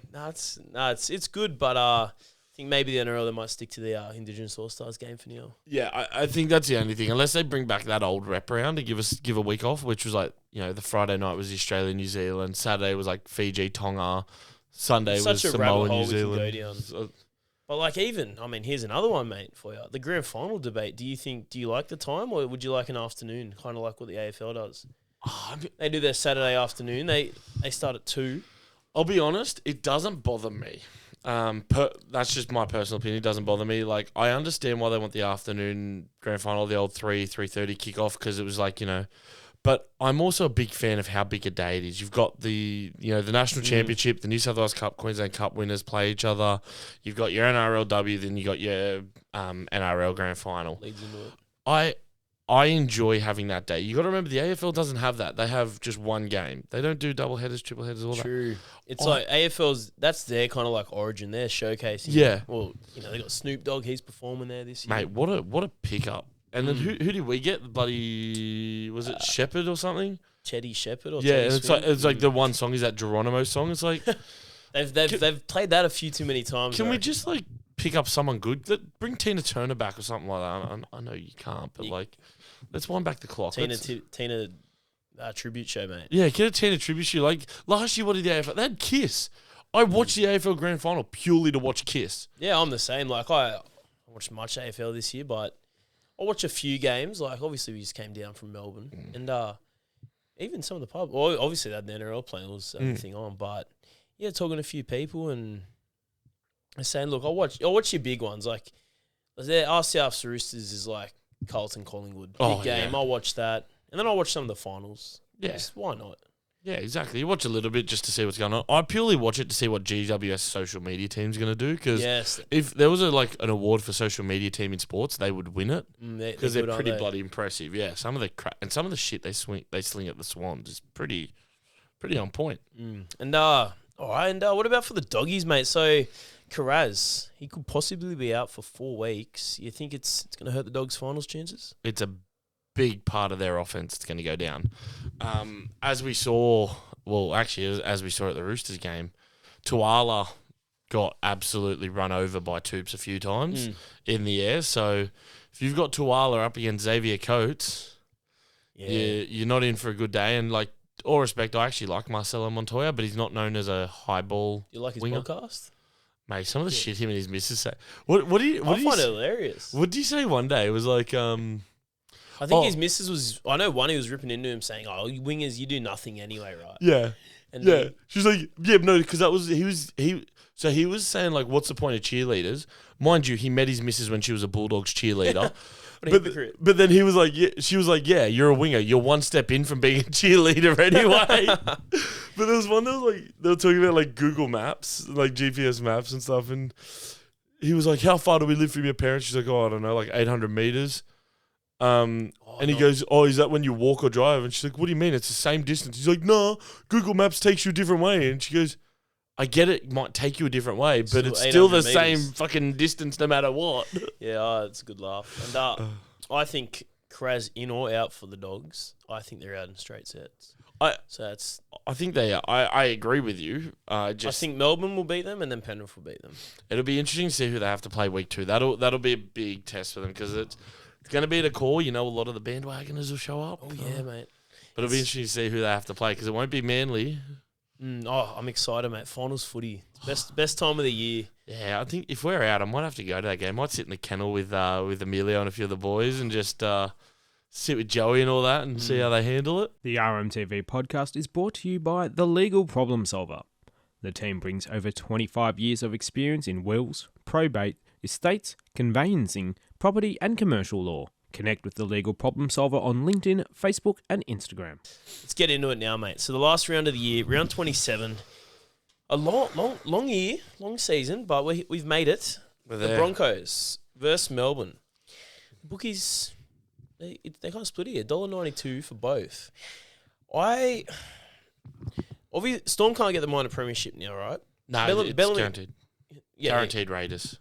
B: it's good, but I think maybe the NRL, they might stick to the Indigenous All-Stars game for now.
C: Yeah, I think that's the only thing. Unless they bring back that old rep round and give a week off, which was like, the Friday night was Australia, New Zealand. Saturday was like Fiji, Tonga. Sunday was Samoa, New Zealand.
B: But like here's another one, mate, for you. The grand final debate. Do you like the time, or would you like an afternoon, kind of like what the AFL does? They do their Saturday afternoon. They start at 2.
C: I'll be honest, it doesn't bother me. That's just my personal opinion. It doesn't bother me. Like, I understand why they want the afternoon grand final, the old 3:30 kickoff, because it was like, But I'm also a big fan of how big a day it is. You've got the national championship, the New South Wales Cup, Queensland Cup winners play each other. You've got your NRLW, then you got your NRL grand final.
B: Leads into it.
C: I enjoy having that day. You got to remember, the AFL doesn't have that. They have just one game. They don't do double headers, triple headers, all that.
B: True. It's like AFL's. That's their kind of like origin. They're showcasing.
C: Yeah.
B: Well, they got Snoop Dogg. He's performing there this year.
C: Mate, what a pickup. And then who did we get? The bloody, was it Shepherd or something?
B: Chetty Shepherd or
C: yeah, and it's like the one song is that Geronimo song. It's like
B: they've played that a few too many times.
C: Can we just like pick up someone good? Bring Tina Turner back or something like that. I know you can't, but let's wind back the clock.
B: Tina tribute show, mate.
C: Yeah, get a Tina tribute show. Like last year, what did the AFL? They had Kiss. I watched the AFL Grand Final purely to watch Kiss.
B: Yeah, I'm the same. Like I watched much AFL this year, but I watched a few games. Like, obviously, we just came down from Melbourne. And even some of the pub. Well, obviously, they had the NRL playing. It was everything on. But, yeah, talking to a few people and saying, look, I'll watch your big ones. Like, our South's Roosters is like Carlton Collingwood. Big game. Yeah. I'll watch that. And then I'll watch some of the finals.
C: Yeah.
B: Just, why not?
C: Yeah, exactly. You watch a little bit just to see what's going on. I purely watch it to see what GWS social media team's going to do. Because if there was an award for social media team in sports, they would win it. Because they're pretty bloody impressive. Yeah, some of the shit they sling at the Swans is pretty on point.
B: And all right. And what about for the doggies, mate? So Karaz, he could possibly be out for 4 weeks. You think it's going to hurt the Dogs' finals chances?
C: It's a big part of their offense that's going to go down. As we saw at the Roosters game, Tuala got absolutely run over by Toops a few times in the air. So if you've got Tuala up against Xavier Coates, you're not in for a good day. And like, all respect, I actually like Marcelo Montoya, but he's not known as a high ball
B: You like his
C: winger.
B: podcast?
C: Mate, some of the shit him and his missus say. I find
B: it hilarious.
C: What did you say one day? It was like,
B: I think his missus was. I know one who was ripping into him saying, "Oh, you wingers, you do nothing anyway, right?"
C: Yeah, She's like, "Yeah, no," because that was he. So he was saying like, "What's the point of cheerleaders?" Mind you, he met his missus when she was a Bulldogs cheerleader. But then he was like, "Yeah," she was like, "Yeah, you're a winger. You're one step in from being a cheerleader anyway." But there was one that was like they were talking about like Google Maps, like GPS maps and stuff, and he was like, "How far do we live from your parents?" She's like, "Oh, I don't know, like 800 meters." He goes, "Oh, is that when you walk or drive?" And she's like, "What do you mean? It's the same distance." He's like, "No, Google Maps takes you a different way." And she goes, "I get it might take you a different way, but it's still the same fucking distance no matter what."
B: Yeah, it's a good laugh. And I think Kraz in or out for the Dogs. I think they're out in straight sets.
C: I think they are. I agree with you. I
B: think Melbourne will beat them and then Penrith will beat them.
C: It'll be interesting to see who they have to play week 2. That'll be a big test for them because it's going to be at a call. A lot of the bandwagoners will show up.
B: Oh, yeah, mate.
C: But it'll be interesting to see who they have to play because it won't be Manly.
B: I'm excited, mate. Finals footy. Best time of the year.
C: Yeah, I think if we're out, I might have to go to that game. I might sit in the kennel with Emilio and a few of the boys and just sit with Joey and all that and see how they handle it.
A: The RMTV Podcast is brought to you by The Legal Problem Solver. The team brings over 25 years of experience in wills, probate, estates, conveyancing, property and commercial law. Connect with The Legal Problem Solver on LinkedIn, Facebook and Instagram.
B: Let's get into it now, mate. So the last round of the year, round 27. A long year, long season, but we've made it. The Broncos versus Melbourne. Bookies, they kind of split here. $1.92 for both. Storm can't get the minor premiership now, right?
C: No, it's guaranteed.
B: Yeah,
C: guaranteed Raiders.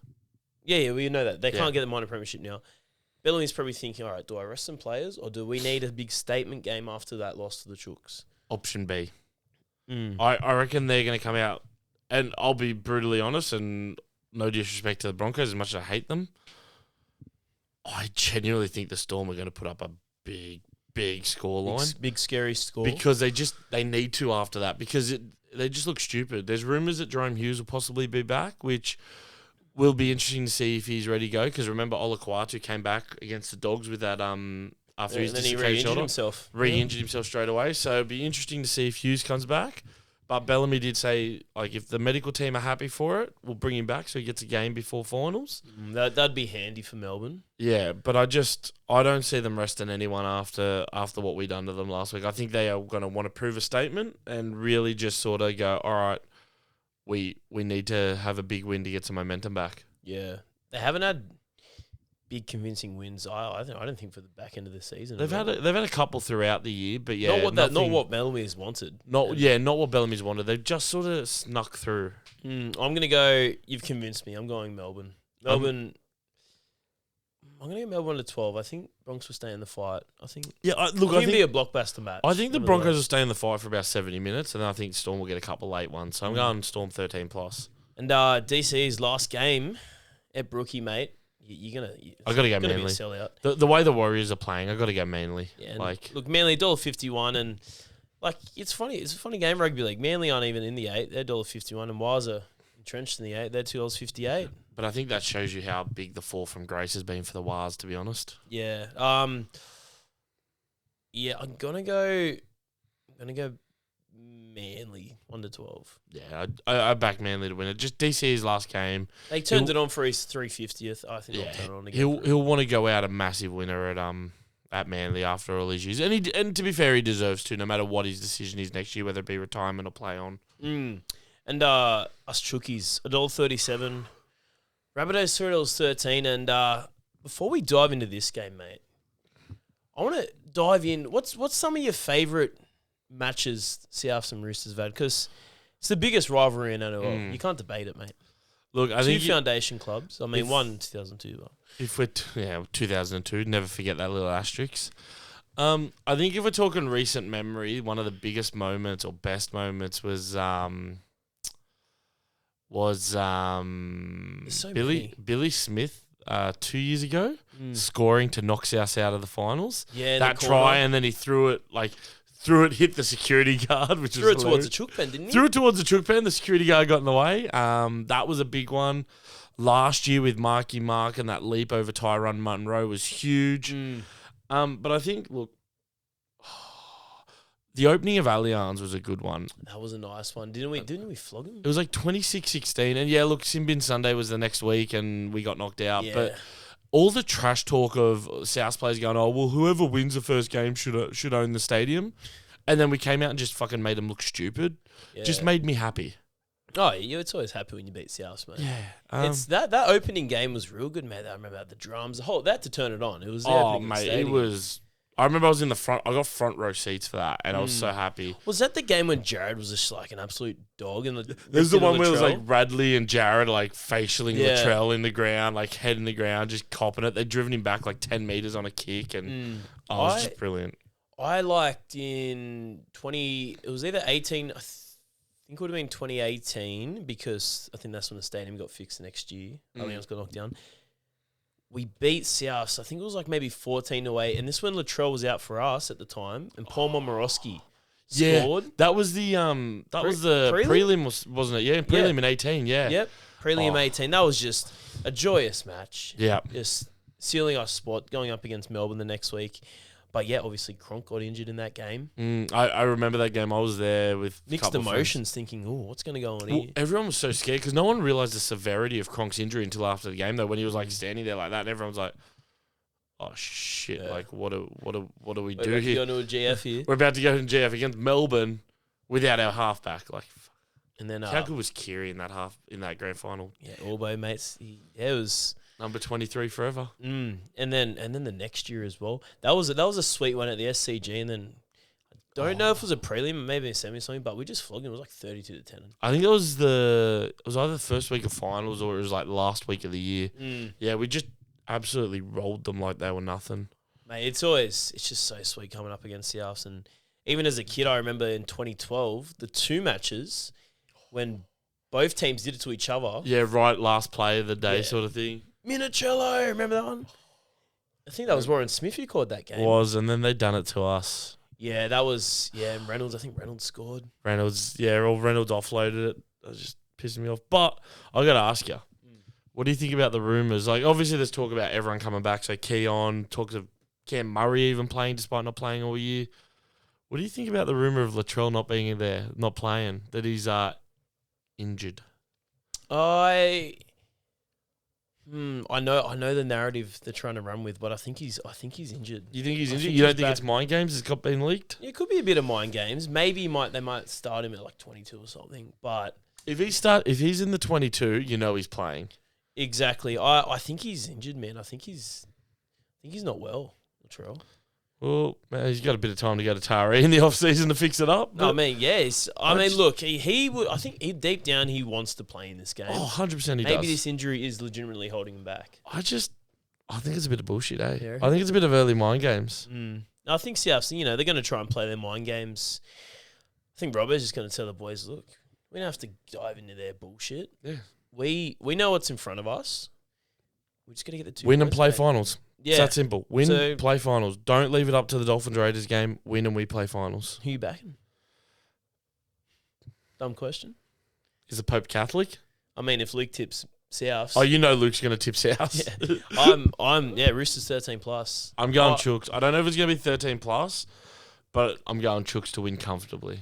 B: Yeah, we know that. They can't get the minor premiership now. Bellamy's probably thinking, all right, do I rest some players or do we need a big statement game after that loss to the Chooks?
C: Option B. I reckon they're going to come out, and I'll be brutally honest, and no disrespect to the Broncos as much as I hate them, I genuinely think the Storm are going to put up a big scoreline.
B: Big scary score.
C: Because they need to after that because they just look stupid. There's rumours that Jerome Hughes will possibly be back, which will be interesting to see if he's ready to go. Because remember, Olakwatu came back against the Dogs with that after his dislocated shoulder. Re-injured himself straight away. So it'll be interesting to see if Hughes comes back. But Bellamy did say, like, if the medical team are happy for it, we'll bring him back so he gets a game before finals.
B: That'd be handy for Melbourne.
C: Yeah, but I don't see them resting anyone after what we done to them last week. I think they are going to want to prove a statement and really just sort of go, all right, we need to have a big win to get some momentum back.
B: Yeah. They haven't had big convincing wins. I don't think for the back end of the season.
C: They've had a couple throughout the year, but yeah,
B: not what Bellamy's wanted.
C: Not what Bellamy's wanted. They've just sort of snuck through.
B: I'm gonna go. You've convinced me. I'm going Melbourne. I'm gonna go Melbourne to 12. I think Bronx will stay in the fight. I think.
C: Yeah, I think
B: it'll be a blockbuster match.
C: I think the Broncos will stay in the fight for about 70 minutes, and then I think Storm will get a couple late ones. So I'm going Storm 13+.
B: And DC's last game at Brookie, mate.
C: I got to go Manly. The way the Warriors are playing, I got to go Manly.
B: Yeah, look, Manly $1.51, and it's funny. It's a funny game, rugby league. Manly aren't even in the 8; they're $1.51, and Wires are entrenched in the 8; they're $2.58.
C: But I think that shows you how big the fall from grace has been for the Wires, to be honest.
B: Yeah. I'm gonna go Manly 1-12.
C: Yeah, I back Manly to win it. Just DC's last game.
B: They turned it on for his 350th. I think they'll turn it on again.
C: He'll want to go out a massive winner at Manly after all these years. And to be fair, he deserves to, no matter what his decision is next year, whether it be retirement or play on.
B: And us Chookies, $1.37. Rabbitohs $3.13. And before we dive into this game, mate, I want to dive in. What's some of your favourite matches Souths and Roosters have had? Because it's the biggest rivalry in NRL. You can't debate it, mate.
C: Look, I think
B: foundation clubs. I mean, one 2002.
C: If we're 2002, never forget that little asterisk. I think if we're talking recent memory, one of the biggest moments or best moments was Billy Smith 2 years ago scoring to knock us out of the finals.
B: Yeah,
C: that try, and then he threw it, hit the security guard, which
B: threw it towards the chook pen, didn't he?
C: Threw it towards the chook pen. The security guard got in the way. That was a big one. Last year with Marky Mark and that leap over Tyrone Munro was huge. But I think, look, the opening of Allianz was a good one.
B: That was a nice one. Didn't we flog him?
C: It was like 26-16. And yeah, look, Simbin Sunday was the next week and we got knocked out. Yeah. But all the trash talk of South players going, oh, well, whoever wins the first game should own the stadium. And then we came out and just fucking made them look stupid. Yeah. Just made me happy.
B: Oh, yeah, it's always happy when you beat South, mate.
C: Yeah.
B: It's that opening game was real good, mate. I remember the drums, that to turn it on. It was
C: mate, it was. I remember I was in the front. I got front row seats for that, and I was so happy.
B: Was that the game when Jared was just like an absolute dog?
C: There's the one where it was like Radley and Jared like facialing Latrell in the ground, like head in the ground, just copping it. They'd driven him back like 10 meters on a kick, and it was just brilliant. I
B: liked in 20. It was either 18. I think it would have been 2018 because I think that's when the stadium got fixed the next year. Allianz got knocked down. We beat South. I think it was like maybe 14-8, and this when Latrell was out for us at the time, and Paul Momorowski scored.
C: Yeah, that was the prelim, wasn't it? Yeah, prelim in 18. Yeah,
B: yep, prelim 18. That was just a joyous match.
C: Yeah,
B: just sealing our spot, going up against Melbourne the next week. But yeah, obviously Cronk got injured in that game.
C: I remember that game. I was there with
B: mixed emotions, thinking, "Oh, what's going to go on here?"
C: Everyone was so scared because no one realized the severity of Cronk's injury until after the game. Though, when he was like standing there like that, and everyone was like, "Oh shit! Yeah. Like, what do we do here?
B: We're about to go to a GF here.
C: We're about to go to GF against Melbourne without our halfback. Like,
B: and then
C: how good was Keary in that grand final?
B: Yeah, Orbo mates. It was.
C: Number 23 forever.
B: And then the next year as well. That was a sweet one at the SCG, and then I don't know if it was a prelim, maybe a semi something, but we just flogged him. It was like 32-10.
C: I think it was either the first week of finals or it was like last week of the year. Yeah, we just absolutely rolled them like they were nothing.
B: Mate, it's just so sweet coming up against the Alps, and even as a kid, I remember in 2012 the two matches when both teams did it to each other.
C: Yeah, right. Last play of the day, sort of thing.
B: Minicello, remember that one? I think that was Warren Smith who called that game.
C: And then they done it to us.
B: Yeah, that was Reynolds. I think Reynolds scored.
C: Reynolds offloaded it. That was just pissing me off. But I got to ask you, what do you think about the rumours? Like, obviously, there's talk about everyone coming back. So Keon talks of Cam Murray even playing despite not playing all year. What do you think about the rumour of Latrell not being in there, not playing, that he's injured?
B: I know the narrative they're trying to run with, but I think he's injured.
C: You think he's injured? You don't think it's mind games? It's got been leaked?
B: Yeah, it could be a bit of mind games. Maybe they might start him at like 22 or something. But
C: if he's in the 22, you know he's playing.
B: Exactly. I think he's injured, man. I think he's not well, Latrell.
C: Well, man, he's got a bit of time to go to Tari in the off season to fix it up.
B: No, I mean, yes. Look, he would. I think deep down he wants to play in this game.
C: Oh, 100% he does.
B: Maybe this injury is legitimately holding him back.
C: I think it's a bit of bullshit, eh?
B: Yeah.
C: I think it's a bit of early mind games.
B: I think Souths, they're going to try and play their mind games. I think Robert's just going to tell the boys, look, we don't have to dive into their bullshit.
C: Yeah.
B: We know what's in front of us. We're just going to get the 2
C: Win and
B: points,
C: play
B: mate.
C: finals.
B: Yeah.
C: It's that simple. Win, play finals. Don't leave it up to the Dolphins Raiders game. Win and we play finals.
B: Who you backing? Dumb question.
C: Is the Pope Catholic?
B: I mean, if Luke tips South.
C: Oh, you know Luke's going to tip South.
B: Yeah. Roosters 13+.
C: I'm going Chooks. I don't know if it's going to be 13+, but I'm going Chooks to win comfortably.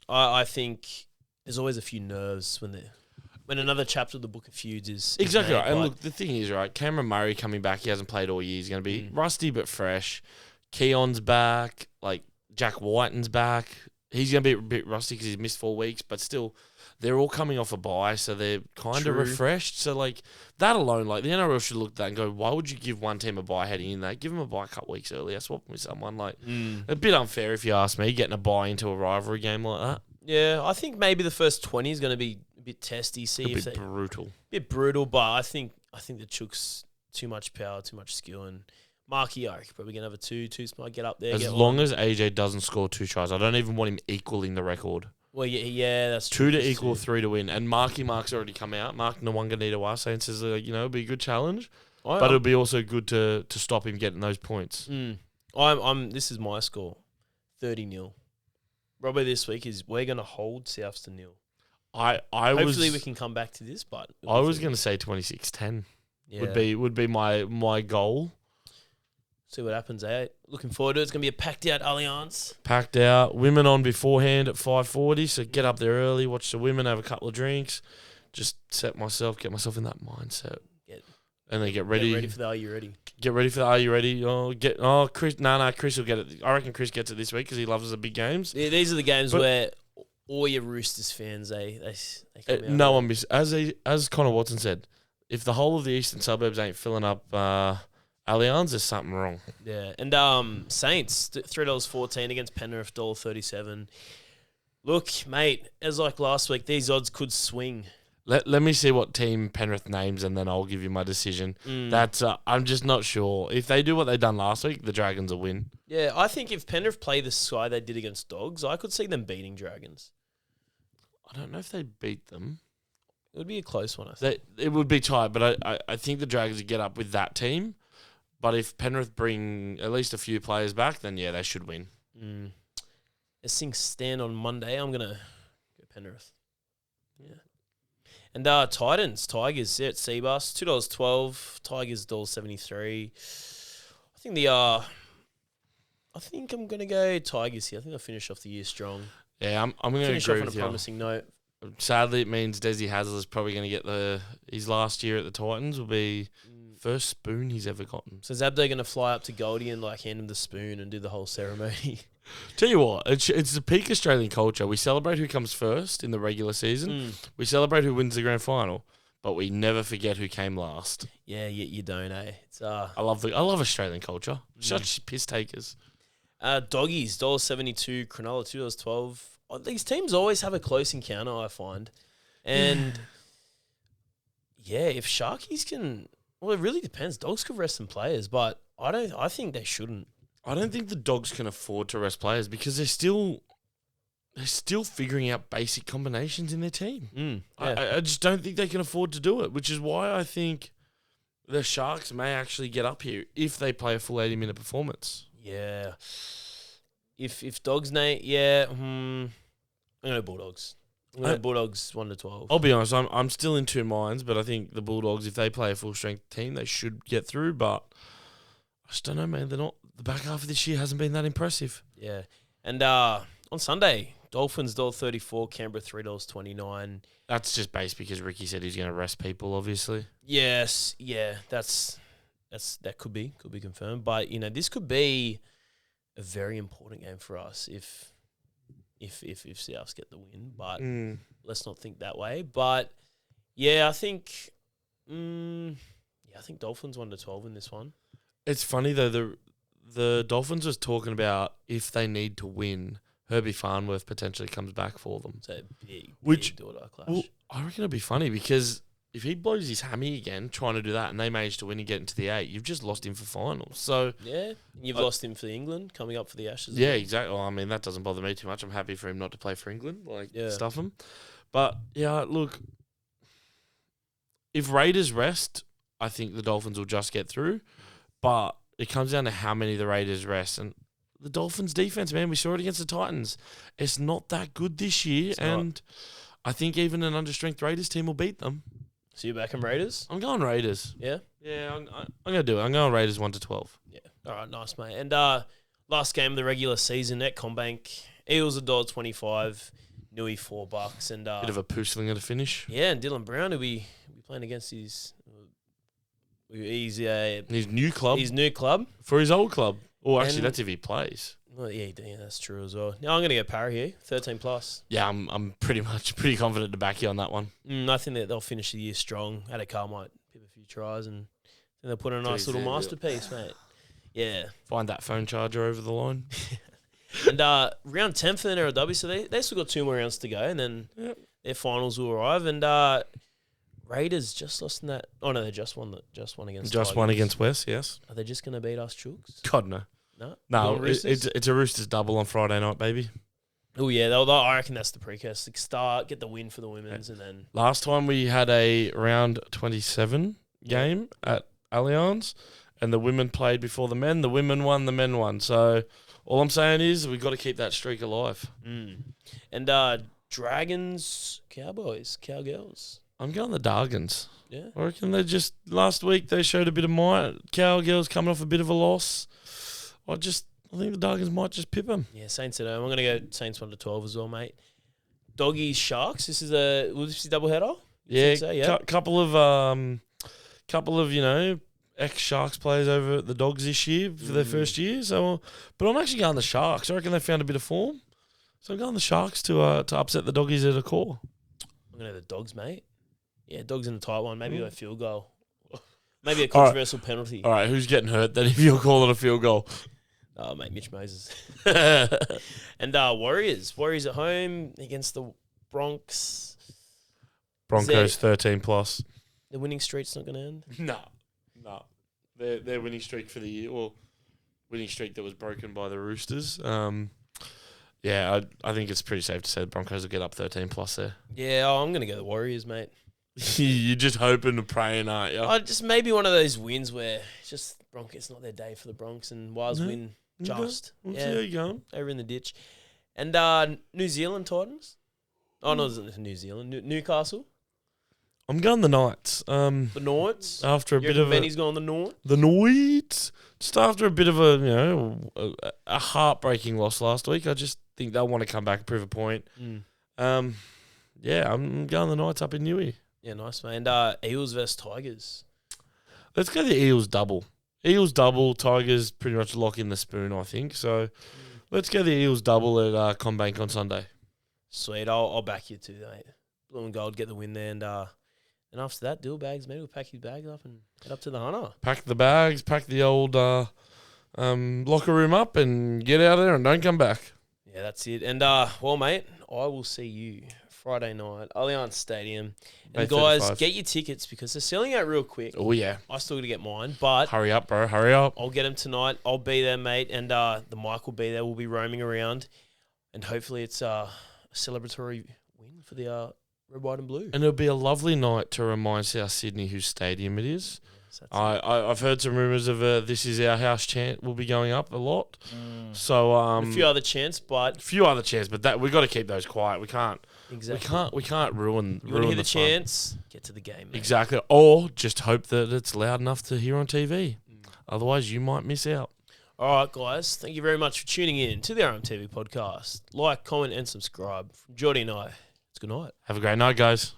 B: I think there's always a few nerves when another chapter of the Book of Feuds is
C: exactly
B: made,
C: right. And look, the thing is, right, Cameron Murray coming back, he hasn't played all year. He's going to be rusty but fresh. Keon's back. Like, Jack Whiten's back. He's going to be a bit rusty because he's missed 4 weeks, but still, they're all coming off a bye, so they're kind of refreshed. So, like, that alone, like, the NRL should look at that and go, why would you give one team a bye heading in there? Give them a bye a couple weeks earlier. Swap them with someone. Like, a bit unfair if you ask me, getting a bye into a rivalry game like that.
B: Yeah, I think maybe the first 20 is going to be a bit testy.
C: Brutal.
B: A bit brutal, but I think the Chooks too much power, too much skill, and Marky Oak probably gonna have a two might get up there.
C: As long as AJ doesn't score 2 tries, I don't even want him equaling the record.
B: Well, yeah, that's
C: 2 to equal 3 to win, and Mark's already come out. Mark Nwanganita saying says it'll be a good challenge, but it'll be also good to stop him getting those points.
B: This is my score, 30-0. Robbo this week is we're gonna hold Souths to 0. Hopefully we can come back to this, but
C: I was going to say 26-10.
B: Yeah.
C: Would be my goal.
B: See what happens, eh? Looking forward to it. It's going to be a packed out Allianz.
C: Packed out. Women on beforehand at 5:40, so get up there early, watch the women, have a couple of drinks, just get myself in that mindset. And then get ready.
B: Get ready for the Are You Ready?
C: Get ready for the Are You Ready? Chris. Chris will get it. I reckon Chris gets it this week because he loves the big games.
B: Yeah, these are the games where all your Roosters fans, they come out.
C: No one miss. As Connor Watson said, if the whole of the eastern suburbs ain't filling up Allianz, there's something wrong.
B: Yeah, and Saints $3.14 against Penrith $1.37. Look, mate, as like last week, these odds could swing.
C: Let me see what team Penrith names, and then I'll give you my decision. That's I'm just not sure. If they do what they done last week, the Dragons will win. Yeah,
B: I think if Penrith play the sky they did against Dogs, I could see them beating Dragons.
C: I don't know if they beat them.
B: It would be a close one, I think.
C: It would be tight, but I think the Dragons would get up with that team. But if Penrith bring at least a few players back, then yeah, they should win.
B: As things stand on Monday, I'm going to go Penrith. Yeah. And Tigers at Seabus, $2.12. Tigers $1.73. I think I'm going to go Tigers here. I think they'll finish off the year strong.
C: Yeah, I'm going to
B: finish
C: agree
B: off
C: with
B: on a promising note.
C: Sadly, it means Desi Hasler's probably going to get his last year at the Titans will be first spoon he's ever gotten.
B: So is Abdo going to fly up to Goldie and hand him the spoon and do the whole ceremony?
C: Tell you what, it's the peak Australian culture. We celebrate who comes first in the regular season. We celebrate who wins the grand final, but we never forget who came last.
B: Yeah, you don't, eh? It's
C: I love Australian culture. Such piss takers.
B: Doggies $1.72, Cronulla $2.12. These teams always have a close encounter, I find, and if Sharkies can, well, it really depends. Dogs could rest some players, but I think they shouldn't.
C: I don't think the Dogs can afford to rest players because they're still they're still figuring out basic combinations in their team.
B: Yeah.
C: I just don't think they can afford to do it, which is why I think the Sharks may actually get up here if they play a full 80-minute performance.
B: Yeah. If Dogs, Nate, yeah, I'm going to Bulldogs. I'm going to Bulldogs 1-12.
C: I'll be honest, I'm still in two minds, but I think the Bulldogs, if they play a full-strength team, they should get through, but I just don't know, man. The back half of this year hasn't been that impressive.
B: Yeah. And on Sunday, Dolphins $1.34, Canberra $3.29.
C: That's just based because Ricky said he's going to rest people, obviously.
B: Yes, yeah, that could be confirmed. But this could be a very important game for us if Souths get the win. But let's not think that way. But yeah, I think Dolphins 1-12 in this one.
C: It's funny though, the Dolphins was talking about if they need to win, Herbie Farnworth potentially comes back for them.
B: It's a big daughter clash.
C: Well, I reckon it'd be funny because if he blows his hammy again trying to do that and they manage to win and get into the 8, you've just lost him for finals. So
B: yeah, you've lost him for England coming up for the Ashes.
C: Yeah, exactly. Well, I mean, that doesn't bother me too much. I'm happy for him not to play for England, stuff him. But yeah, look, if Raiders rest, I think the Dolphins will just get through. But it comes down to how many the Raiders rest. And the Dolphins' defense, man, we saw it against the Titans. It's not that good this year. And I think even an understrength Raiders team will beat them.
B: So you're back in Raiders?
C: I'm going Raiders.
B: Yeah?
C: Yeah, I'm going to do it. I'm going Raiders 1-12.
B: Yeah. All right, nice, mate. And last game of the regular season at CommBank, Eels $1.25, Nui $4. And
C: bit of a pooslinger to finish.
B: Yeah, and Dylan Brown will be playing against his
C: new club.
B: His new club.
C: For his old club. Oh, actually, that's if he plays.
B: Well, yeah, that's true as well. Now I'm going to go Parra here, 13+.
C: Yeah, I'm pretty confident to back you on that one.
B: I think that they'll finish the year strong. Adekar might pip a few tries and then they'll put in a nice little masterpiece, mate. Yeah.
C: Find that phone charger over the line.
B: And round 10 for the NRLW, so they still got 2 more rounds to go, and then their finals will arrive. And Raiders just lost in that. Oh no, they just won against.
C: Just won against West, yes.
B: Are they just going to beat us, Chooks?
C: God no. No, it's a Roosters double on Friday night, baby.
B: Oh yeah, I reckon that's the precursor. Start, get the win for the women's, and then
C: last time we had a round 27 game at Allianz, and the women played before the men. The women won, the men won. So all I'm saying is we've got to keep that streak alive.
B: And Dragons, Cowboys, Cowgirls.
C: I'm going the Dargans.
B: Yeah,
C: I reckon last week they showed a bit of might. Cowgirls coming off a bit of a loss. I think the Dargans might just pip them.
B: Yeah, Saints at home. I'm going to go Saints 1-12 as well, mate. Doggies, Sharks. Will this be double header?
C: Yeah, couple of ex-Sharks players over at the Dogs this year for their first year. So, but I'm actually going the Sharks. I reckon they found a bit of form. So I'm going the Sharks to upset the Doggies at a core.
B: I'm going to go the Dogs, mate. Yeah, Dogs in the tight one. Maybe a field goal. Maybe a controversial penalty.
C: All right, who's getting hurt then if you're calling a field goal?
B: Oh, mate, Mitch Moses. And Warriors. Warriors at home against the Broncos.
C: Broncos 13+.
B: The winning streak's not going to end?
C: No. Their winning streak for the year, or winning streak that was broken by the Roosters. Yeah, I think it's pretty safe to say the Broncos will get up 13+ there.
B: Yeah, I'm going to go the Warriors, mate.
C: You're just hoping and praying, aren't you?
B: Just maybe one of those wins where it's just Broncos, it's not their day for the Bronx, and Wires win just.
C: We'll see how you going.
B: They were in the ditch. And New Zealand Titans. Oh, no, it's New Zealand. Newcastle.
C: I'm going the Knights.
B: The Knights.
C: After a bit of
B: Benny's going the Knights.
C: The Knights. Just after a bit of a heartbreaking loss last week, I just think they'll want to come back and prove a point. Yeah, I'm going the Knights up in Newey.
B: Yeah, nice, mate. And Eels versus Tigers.
C: Let's go the Eels double. Eels double, Tigers pretty much lock in the spoon, I think. So let's go the Eels double at CommBank on Sunday.
B: Sweet. I'll back you too, mate. Blue and gold, get the win there. And after that, deal bags, maybe we'll pack his bags up and head up to the Hunter.
C: Pack the bags, pack the old locker room up and get out of there and don't come back.
B: Yeah, that's it. And, well, mate, I will see you Friday night, Allianz Stadium. And guys,
C: 35.
B: get your tickets because they're selling out real quick.
C: Oh, yeah.
B: I still got to get mine, but...
C: Hurry up, bro. Hurry up.
B: I'll get them tonight. I'll be there, mate. And the mic will be there. We'll be roaming around. And hopefully it's a celebratory win for the red, white and blue.
C: And it'll be a lovely night to remind South Sydney whose stadium it is. Yes, I've heard some rumours of "This Is Our House" chant will be going up a lot. So
B: a few other chants, but
C: that we've got to keep those quiet. We can't.
B: Exactly.
C: We can't ruin.
B: You want to hear the
C: fun.
B: chants? Get to the game. Mate.
C: Exactly. Or just hope that it's loud enough to hear on TV. Otherwise, you might miss out.
B: All right, guys. Thank you very much for tuning in to the RMTV podcast. Like, comment, and subscribe. From Jordy and I, it's good night.
C: Have a great night, guys.